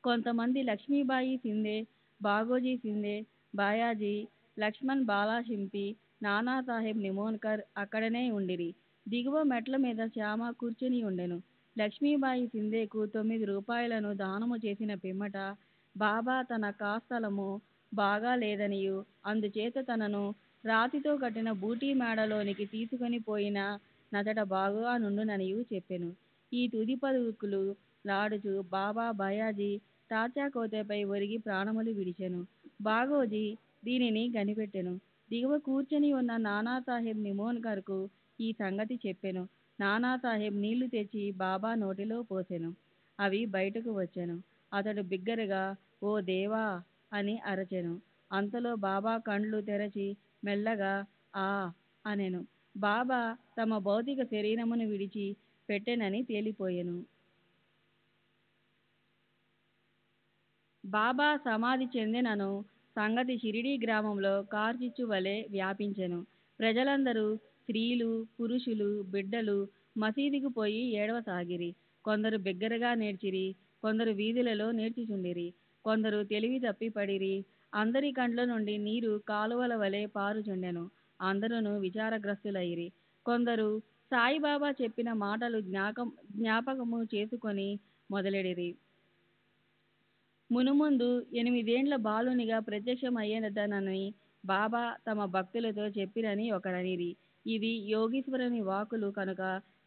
కొంతమంది లక్ష్మీబాయి సింధే, బాగోజీ సింధే, బాయాజీ, లక్ష్మణ్ బాలాషింపి, నానాసాహెబ్ నిమోన్కర్ అక్కడనే ఉండిరి. దిగువ మెట్ల మీద శ్యామ కూర్చుని ఉండెను. లక్ష్మీబాయి సింధేకు 9 రూపాయలను దానము చేసిన పిమ్మట బాబా తన కాస్థలము బాగా లేదనియు అందుచేత తనను రాతితో కట్టిన బూటీ మేడలోనికి తీసుకొని పోయిన నచట బాగుగా నుండుననియు చెప్పెను. ఈ తుది పలుకులు లాడుచు బాబా బయాజీ తాత్యాకోతపై ఒరిగి ప్రాణములు విడిచెను. బాగోజీ దీనిని కనిపెట్టెను. దిగువ కూర్చొని ఉన్న నానాసాహెబ్ నిమోన్కర్కు ఈ సంగతి చెప్పెను. నానాసాహెబ్ నీళ్లు తెచ్చి బాబా నోటిలో పోసెను. అవి బయటకు వచ్చెను. అతడు బిగ్గరగా ఓ దేవా అని అరచెను. అంతలో బాబా కండ్లు తెరచి మెల్లగా ఆ అనెను. బాబా తమ భౌతిక శరీరమును విడిచి పెట్టెనని తేలిపోయెను. బాబా సమాధి చెందెనను సంగతి షిరిడీ గ్రామంలో కార్చిచ్చు వలె వ్యాపించెను. ప్రజలందరూ స్త్రీలు, పురుషులు, బిడ్డలు మసీదుకు పోయి ఏడవసాగిరి. కొందరు బిగ్గరగా నేర్చిరి, కొందరు వీధులలో నేర్చుచుండిరి, కొందరు తెలివి తప్పి పడిరి. అందరి కండ్ల నుండి నీరు కాలువల వలె పారుచుండెను. అందరూ విచారగ్రస్తులైరి. కొందరు సాయిబాబా చెప్పిన మాటలు జ్ఞాపకము చేసుకొని మొదలెడిరి. మునుముందు 8 ఏండ్ల బాలునిగా ప్రత్యక్షమయ్యేదనని బాబా తమ భక్తులతో చెప్పిరని ఒకరనిరి. ఇవి యోగీశ్వరుని వాకులు కనుక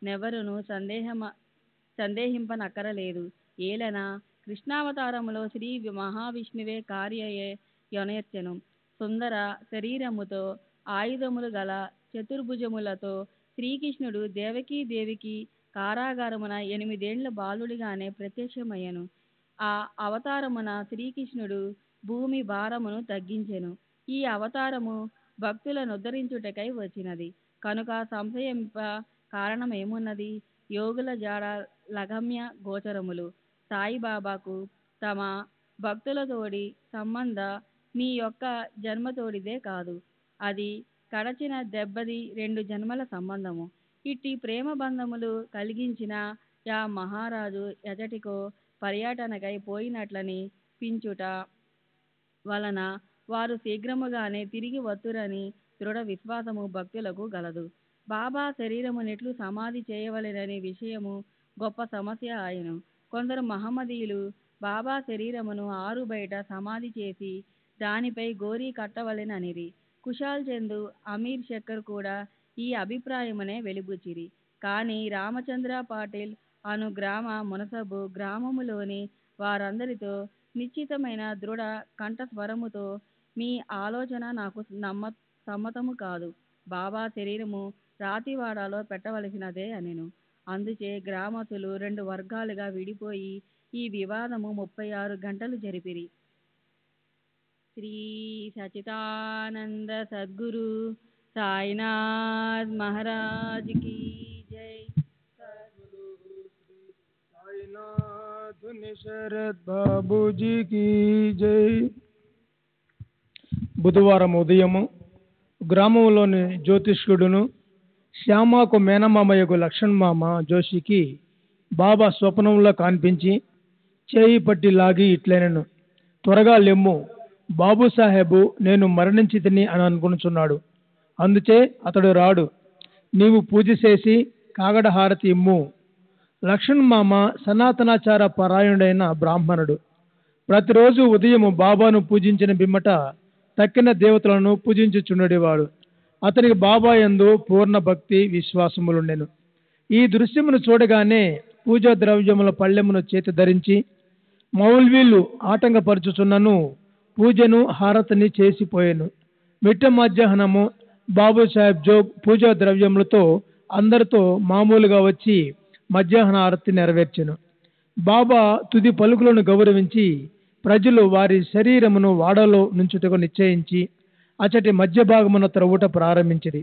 నెవరును సందేహింపనక్కరలేదు. ఏలన కృష్ణావతారములో శ్రీ మహావిష్ణువే కార్యయే యొనర్చెను. సుందర శరీరముతో ఆయుధములు గల చతుర్భుజములతో శ్రీకృష్ణుడు దేవకీదేవికి కారాగారమున 8 ఏండ్ల బాలుడిగానే ప్రత్యక్షమయ్యను. ఆ అవతారమున శ్రీకృష్ణుడు భూమి భారమును తగ్గించెను. ఈ అవతారము భక్తులనుద్ధరించుటకై వచ్చినది కనుక సంశయింప కారణమేమున్నది? యోగుల జాడ లగమ్య గోచరములు. సాయిబాబాకు తమ భక్తులతోడి సంబంధ నీ యొక్క జన్మతోడిదే కాదు, అది కడచిన దెబ్బది 2 జన్మల సంబంధము. ఇట్టి ప్రేమ బంధములు కలిగించిన యా మహారాజు ఎచటికో పర్యటనకై పోయినట్లని పించుట వలన వారు శీఘ్రముగానే తిరిగి వత్తురని దృఢ విశ్వాసము భక్తులకు గలదు. బాబా శరీరమునెట్లు సమాధి చేయవలెనని విషయము గొప్ప సమస్య ఆయను. కొందరు మహమ్మదీయులు బాబా శరీరమును ఆరు బయట సమాధి చేసి దానిపై గోరీ కట్టవలెననిరి. కుశాల్ చందు, అమీర్ శక్కర్ కూడా ఈ అభిప్రాయమునే వెలిబుచ్చిరి. కానీ రామచంద్ర పాటిల్ అను గ్రామ మునసబు గ్రామములోని వారందరితో నిశ్చితమైన దృఢ కంఠస్వరముతో మీ ఆలోచన నాకు సమ్మతము కాదు. బాబా శరీరము రాతివాడలో పెట్టవలసినదే అనెను. అందుచే గ్రామస్తులు 2 వర్గాలుగా విడిపోయి ఈ వివాదము 36 గంటలు జరిపిరి. శ్రీ సచిదానంద సద్గురు సాయినాథ్ మహారాజ్ की जय. साईनाथ शरद बाबूजी की जय. బుధవారం ఉదయము గ్రామంలోని జ్యోతిష్కుడును శ్యామకు మేనమామయ్యకు లక్ష్మణ్ మామ జోషికి బాబా స్వప్నంలో కనిపించి చేయి పట్టి లాగి ఇట్లనెను, త్వరగా లెమ్ము, బాబుసాహెబు నేను మరణించితిని అని అనుకుంటున్నాడు. అందుచే అతడు రాడు. నీవు పూజ చేసి కాగడ హారతి ఇమ్ము. లక్ష్మణ్ మామ సనాతనాచార పరాయణుడైన బ్రాహ్మణుడు. ప్రతిరోజు ఉదయం బాబాను పూజించిన బిమ్మట తక్కిన దేవతలను పూజించుచుండేవాడు. అతనికి బాబా యందు పూర్ణ భక్తి విశ్వాసములుండెను. ఈ దృశ్యమును చూడగానే పూజా ద్రవ్యముల పళ్ళెమును చేతి ధరించి మౌల్వీలు ఆటంకపరచుచున్నను పూజను హారతిని చేసిపోయాను. మిట్ట మధ్యాహ్నము బాబుసాహెబ్ జోగ్ పూజా ద్రవ్యములతో అందరితో మామూలుగా వచ్చి మధ్యాహ్న ఆరతి నెరవేర్చెను. బాబా తుది పలుకులను గౌరవించి ప్రజలు వారి శరీరమును వాడలో నుంచుటకు నిశ్చయించి అచటి మధ్య భాగమున త్రవ్వుట ప్రారంభించిరి.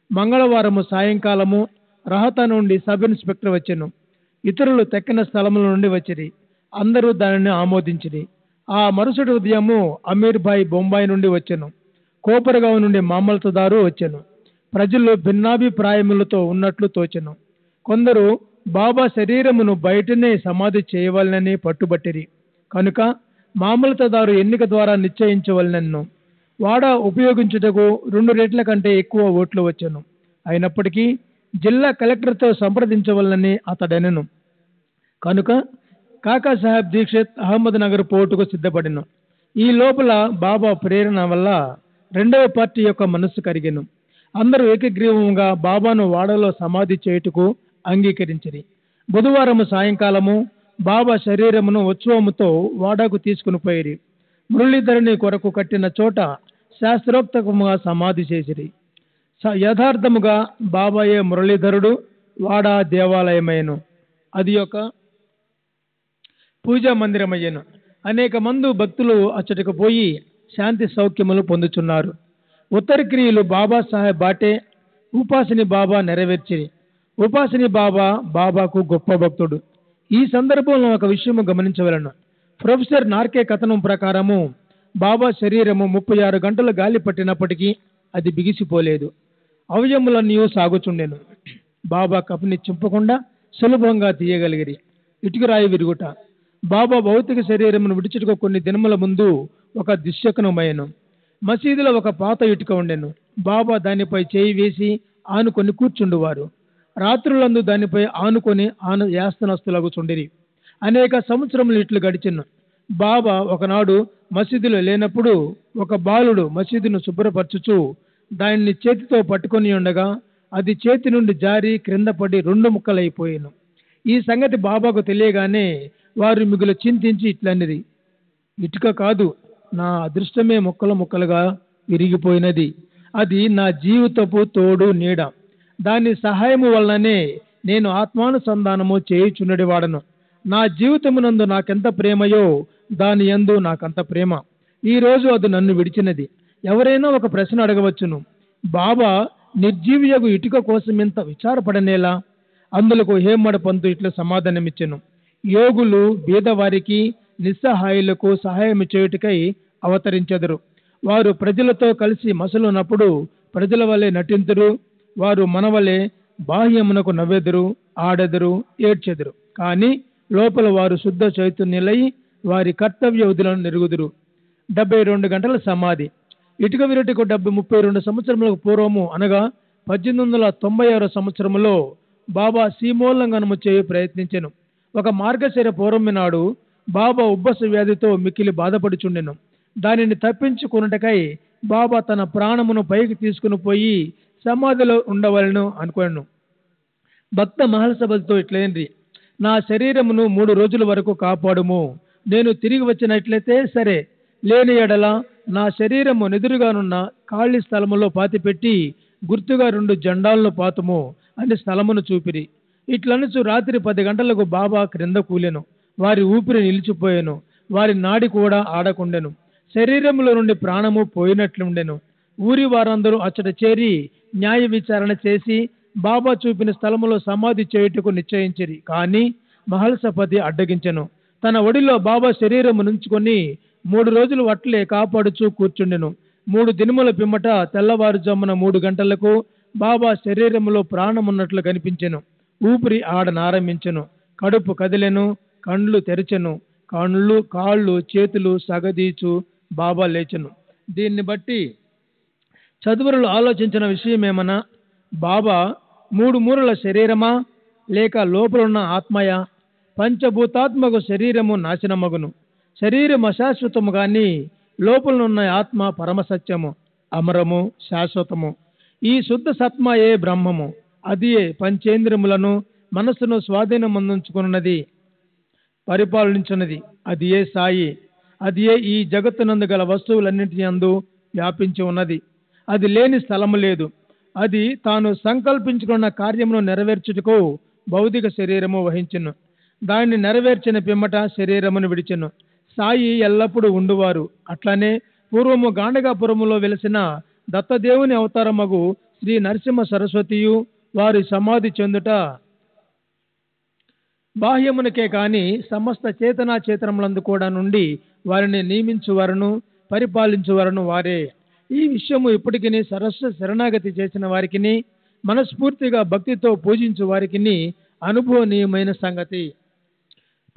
మంగళవారము సాయంకాలము రహతా నుండి సబ్ ఇన్స్పెక్టర్ వచ్చెను. ఇతరులు తెక్కిన స్థలముల నుండి వచ్చిరి. అందరూ దానిని ఆమోదించిరి. ఆ మరుసటి ఉదయము అమీర్ భాయ్ బొంబాయి నుండి వచ్చెను. కోపరగావ్ నుండి మామల్తదారు వచ్చెను. ప్రజలు భిన్నాభిప్రాయములతో ఉన్నట్లు తోచెను. కొందరు బాబా శరీరమును బయటనే సమాధి చేయవలనని పట్టుబట్టిరి. కనుక మామల్తదారు ఎన్నిక ద్వారా నిశ్చయించవలనను. వాడ ఉపయోగించుటకు 2 రెట్ల కంటే ఎక్కువ ఓట్లు వచ్చెను. అయినప్పటికీ జిల్లా కలెక్టర్తో సంప్రదించవలనని అతడెనెను. కనుక కాకా సాహెబ్ దీక్షిత్ అహ్మద్ నగర్ పోర్టుకు సిద్ధపడిను. ఈ లోపల బాబా ప్రేరణ వల్ల 2వ పార్టీ యొక్క మనస్సు కరిగెను. అందరూ ఏకగ్రీవంగా బాబాను వాడలో సమాధి చేయుటకు అంగీకరించిరి. బుధవారము సాయంకాలము బాబా శరీరమును ఉత్సవముతో వాడకు తీసుకుని పోయిరి. మురళీధరుని కొరకు కట్టిన చోట శాస్త్రోక్తముగా సమాధి చేసిరి. యథార్థముగా బాబాయే మురళీధరుడు, వాడ దేవాలయమయ్యను. అది ఒక పూజా మందిరమయ్యను. అనేక మంది భక్తులు అచ్చటకు పోయి శాంతి సౌఖ్యములు పొందుచున్నారు. ఉత్తర క్రియలు బాబా సాహెబ్ బాటే ఉపాసిని బాబా నెరవేర్చిరి. ఉపాసిని బాబా బాబాకు గొప్ప భక్తుడు. ఈ సందర్భంలో ఒక విషయము గమనించవలను. ప్రొఫెసర్ నార్కే కథనం ప్రకారము బాబా శరీరము 36 గంటలు గాలి పట్టినప్పటికీ అది బిగిసిపోలేదు. అవయములన్నీ సాగుచుండెను. బాబా కపిని చింపకుండా సులభంగా తీయగలిగిరి. ఇటుకరాయి విరుగుట. బాబా భౌతిక శరీరమును విడిచుటకు కొన్ని దినముల ముందు ఒక దుశ్శకునమయ్యను. మసీదులో ఒక పాత ఇటుక ఉండెను. బాబా దానిపై చేయి వేసి ఆనుకొని కూర్చుండువారు. రాత్రులందు దానిపై ఆనుకొని యాస్తనస్తులగుచుండిరి. అనేక సంవత్సరములు ఇట్లు గడిచెను. బాబా ఒకనాడు మసీదులో లేనప్పుడు ఒక బాలుడు మసీదును శుభ్రపరచుచు దానిని చేతితో పట్టుకొని ఉండగా అది చేతి నుండి జారి క్రింద పడి 2 ముక్కలైపోయాను. ఈ సంగతి బాబాకు తెలియగానే వారు మిగులు చింతించి ఇట్లనిది, ఇటుక కాదు, నా అదృష్టమే ముక్కలు ముక్కలుగా విరిగిపోయినది. అది నా జీవితపు తోడు నీడ. దాని సహాయము వలననే నేను ఆత్మానుసంధానము చేయుచున్నడి వాడను. నా జీవితమునందు నాకెంత ప్రేమయో దాని యందు నాకంత ప్రేమ. ఈ రోజు అది నన్ను విడిచినది. ఎవరైనా ఒక ప్రశ్న అడగవచ్చును, బాబా నిర్జీవియగు ఇటుక కోసం ఇంత విచారపడనేలా? అందులకు హేమడ పంతు ఇట్లా సమాధానమిచ్చెను. యోగులు బీదవారికి నిస్సహాయులకు సహాయం చేయుటకై అవతరించెదరు. వారు ప్రజలతో కలిసి మసలునప్పుడు ప్రజల వలె నటింతురు. వారు మనవలే బాహ్యమునకు నవ్వెదరు, ఆడెదరు, ఏడ్చెదరు. కానీ లోపల వారు శుద్ధ చైతన్యులై వారి కర్తవ్య విధులను నెరుగుదురు. 72 గంటల సమాధి. ఇటుక విరటికు 32 సంవత్సరములకు పూర్వము అనగా 1896 సంవత్సరములో బాబా సీమోల్లంఘనము చేయు ప్రయత్నించెను. ఒక మార్గశిర పూర్వమి నాడు బాబా ఉబ్బస వ్యాధితో మిక్కిలి బాధపడుచుండెను. దానిని తప్పించుకున్నటకై బాబా తన ప్రాణమును పైకి తీసుకుని పోయి సమాధిలో ఉండవలను అనుకోను. భక్త మహల్సభలతో ఇట్లైంది, నా శరీరమును 3 రోజుల వరకు కాపాడుము. నేను తిరిగి వచ్చినట్లయితే సరే, లేని ఎడల నా శరీరము నెదురుగానున్న ఖాళీ స్థలములో పాతిపెట్టి గుర్తుగా 2 జెండాలను పాతుము అని స్థలమును చూపిరి. ఇట్లనుచు రాత్రి 10 గంటలకు బాబా క్రింద కూలెను. వారి ఊపిరి నిలిచిపోయెను. వారి నాడి కూడా ఆడకుండెను. శరీరములో నుండి ప్రాణము పోయినట్లుండెను. ఊరి వారందరూ అచ్చట చేరి న్యాయ విచారణ చేసి బాబా చూపిన స్థలములో సమాధి చేయుటకు నిశ్చయించిరి. కానీ మహల్సపతి అడ్డగించెను. తన ఒడిలో బాబా శరీరము నుంచుకొని 3 రోజులు అట్లే కాపాడుచూ కూర్చుండెను. 3 దినముల పిమ్మట తెల్లవారుజామున 3 గంటలకు బాబా శరీరములో ప్రాణమున్నట్లు కనిపించెను. ఊపిరి ఆడనారంభించెను. కడుపు కదిలెను. కండ్లు తెరిచెను. కాళ్ళు చేతులు సగదీచు బాబా లేచెను. దీన్ని బట్టి చదువురులు ఆలోచించిన విషయమేమన్నా, బాబా 3 మూరల శరీరమా లేక లోపలున్న ఆత్మయా? పంచభూతాత్మకు శరీరము నాశనమగును. శరీరం అశాశ్వతము గాని లోపలనున్న ఆత్మ పరమసత్యము, అమరము, శాశ్వతము. ఈ శుద్ధ సత్మయే బ్రహ్మము. అదియే పంచేంద్రియములను మనస్సును స్వాధీనమందుకున్నది, పరిపాలించున్నది. అది ఏ సాయి. అది ఏ ఈ జగత్తునందు గల వస్తువులన్నింటి యందు వ్యాపించి ఉన్నది. అది లేని స్థలము లేదు. అది తాను సంకల్పించుకున్న కార్యమును నెరవేర్చుటకు భౌతిక శరీరము వహించును. దానిని నెరవేర్చిన పిమ్మట శరీరమును విడిచెను. సాయి ఎల్లప్పుడూ ఉండువారు. అట్లనే పూర్వము గాండగాపురములో వెలిసిన దత్తదేవుని అవతారమగు శ్రీ నరసింహ సరస్వతియు వారి సమాధి చెందుట బాహ్యమునకే కాని సమస్త చేతనా చేతనములందు కూడా నుండి వారిని నియమించువారును పరిపాలించువారును వారే. ఈ విషయము ఇప్పటికిని సరస్వ శరణాగతి చేసిన వారికిని మనస్ఫూర్తిగా భక్తితో పూజించు వారికిని అనుభవనీయమైన సంగతి.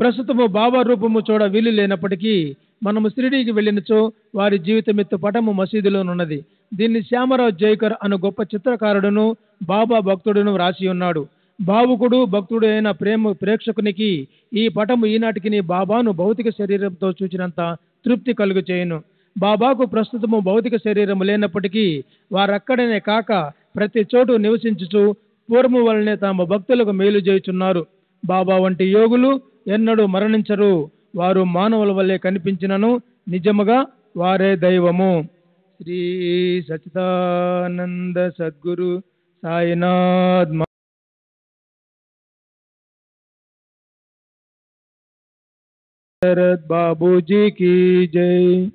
ప్రస్తుతము బాబా రూపము చూడ వీలు లేనప్పటికీ మనము షిరిడీకి వెళ్ళినచో వారి జీవితమెత్తు పటము మసీదులోనున్నది. దీన్ని శ్యామరావు జైకర్ అను గొప్ప చిత్రకారుడును బాబా భక్తుడును వ్రాసి ఉన్నాడు. భావుకుడు భక్తుడు అయిన ప్రేక్షకునికి ఈ పటము ఈనాటికి బాబాను భౌతిక శరీరంతో చూచినంత తృప్తి కలుగు చేయను. బాబాకు ప్రస్తుతము భౌతిక శరీరము లేనప్పటికీ వారక్కడనే కాక ప్రతి చోటు నివసించుచు పూర్వము వలనే తమ భక్తులకు మేలు చేయుచున్నారు. బాబా వంటి యోగులు ఎన్నడూ మరణించరు. వారు మానవుల వల్లే కనిపించినను నిజముగా వారే దైవము. శ్రీ సచ్చిదానంద సద్గురు సాయినాథ్ బాబూజీ की जय.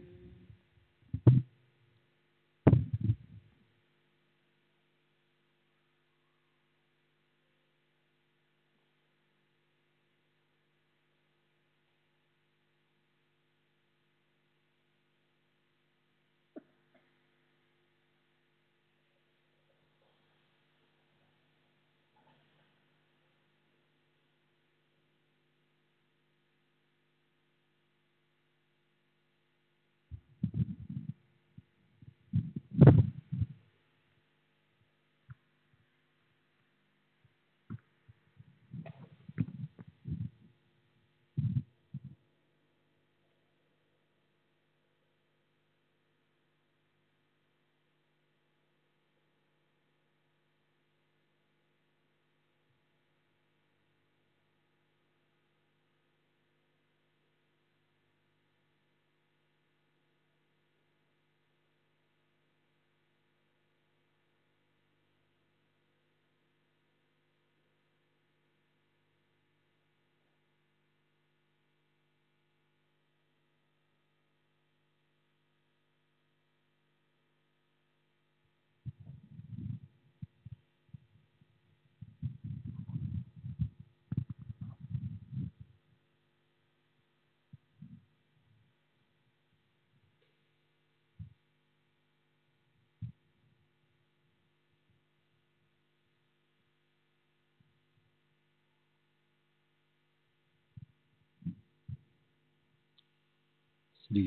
श्री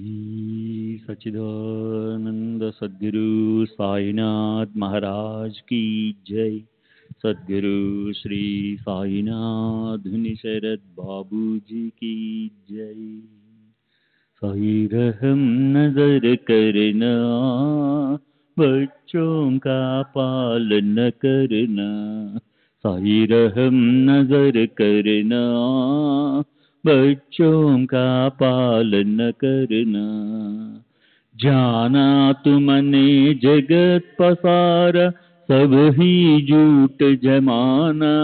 सच्चिदानंद सद्गुरु साईनाथ महाराज की जय. सद्गुरु श्री साईनाथ शरद बाबूजी की जय. साई रहम नजर करना, बच्चों का पालन करना. साई रहम नजर करना, बच्चों का पालन करना. जाना तुमने जगत पसारा, सब ही झूठ जमाना.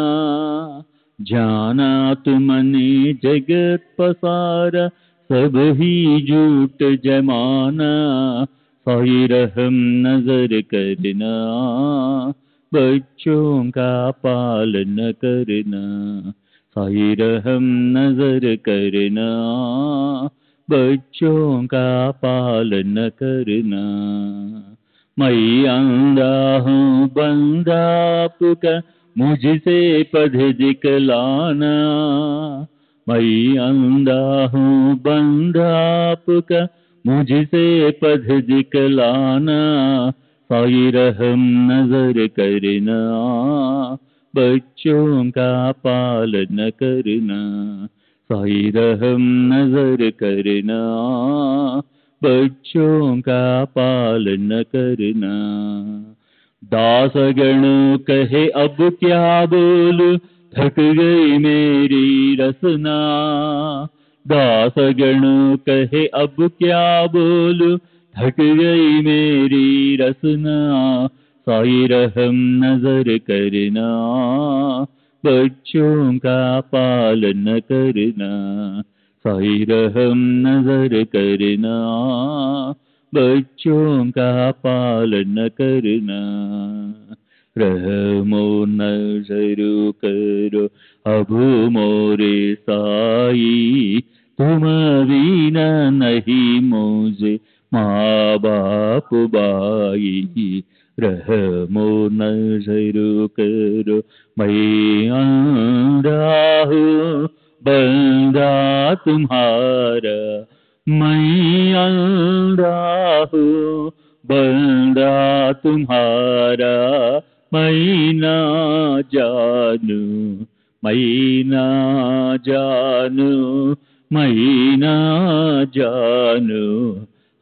जाना तुमने जगत पसारा, सब ही झूठ जमाना. साई रहम नजर करना, बच्चों का पालन करना. साई रहम नजर करना, बच्चों का पालन करना. मैं अंधा हूँ बंदा आपका, मुझसे पद दिखलाना. मैं अंधा हूँ बंदा आपका, मुझसे पद दिखलाना. साई रहम नजर करना, बच्चों का पालन करना. साई रहम नजर करना, बच्चों का पालन करना. दासगणों कहे अब क्या बोलूं, थक गई मेरी रसना. दासगणों कहे अब क्या बोलूं, थक गई मेरी रसना, साई रहम नजर करना, बच्चों का पालन करना, साई रहम नजर करना, बच्चों का पालन करना, रहमो नजर करो अब मोरे साई, तुम बिना नहीं मुझे माँ बाप बाई, रहमो नजर करो मैं अंधा हूँ बंदा तुम्हारा, मैं अंधा हूँ बंदा तुम्हारा, मैं ना जानू, मैं ना जानू, मैं ना जानू,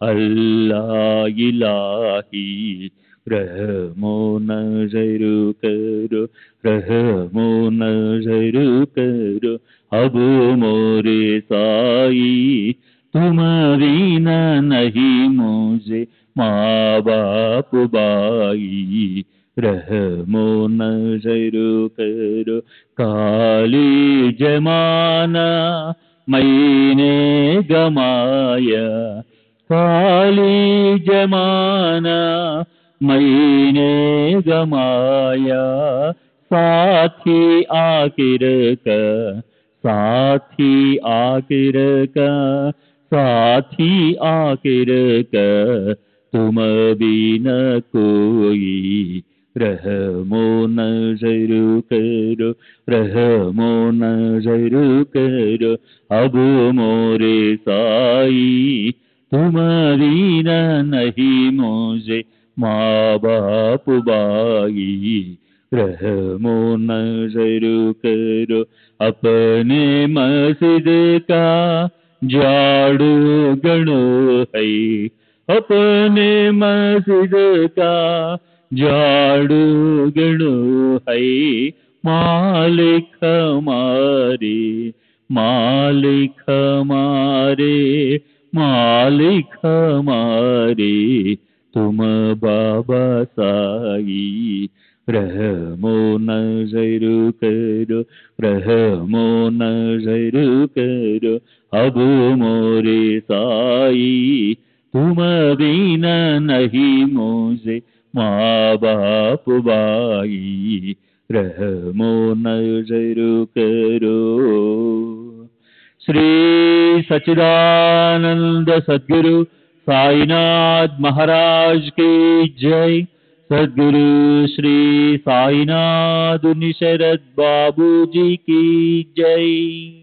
अल्लाह इलाही, रहमो नजर करो, रहमो नजर करो अब मोरे साई, तुम बिना नहीं मुझे माँ बाप बाई, रहमो नजर करो काली जमाना मैंने गमाया, काली जमाना मैंने गमाया, साथी आखिर का, साथी आखिर का, साथी आखिर का, तुम बिना कोई, रहमो नजर करो, रहमो नजर करो अब मोरे साई, तुम बिना नहीं मुझे माँ बाप बाई, रहमो नजर करो अपने मस्जिद का झाड़ू गणो है, अपने मस्जिद का झाड़ू गणो है, मालिक हमारे, मालिक हमारे, मालिक हमारे, तुम बाबा साई, रहमो नजर करो, रहमो नजर करो अब मोरे साई, तुम बिना नहीं मुझे माँ बाप बाई, रहमो नजर करो। श्री सच्चिदानंद सद्गुरु साईनाथ महाराज की जय। सद्गुरु श्री साईनाथ निशरद बाबू जी की जय।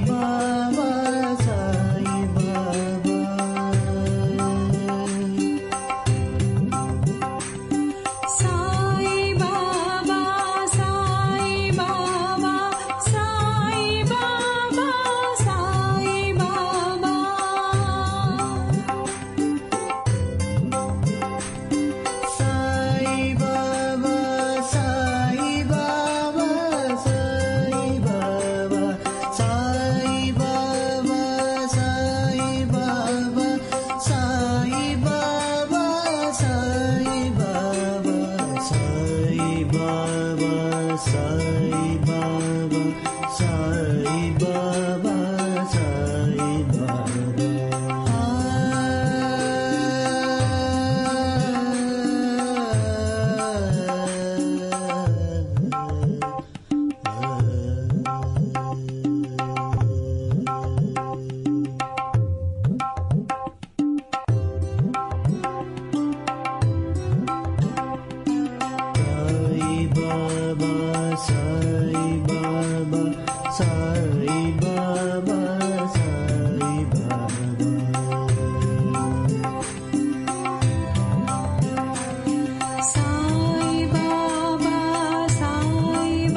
సాయి బాబా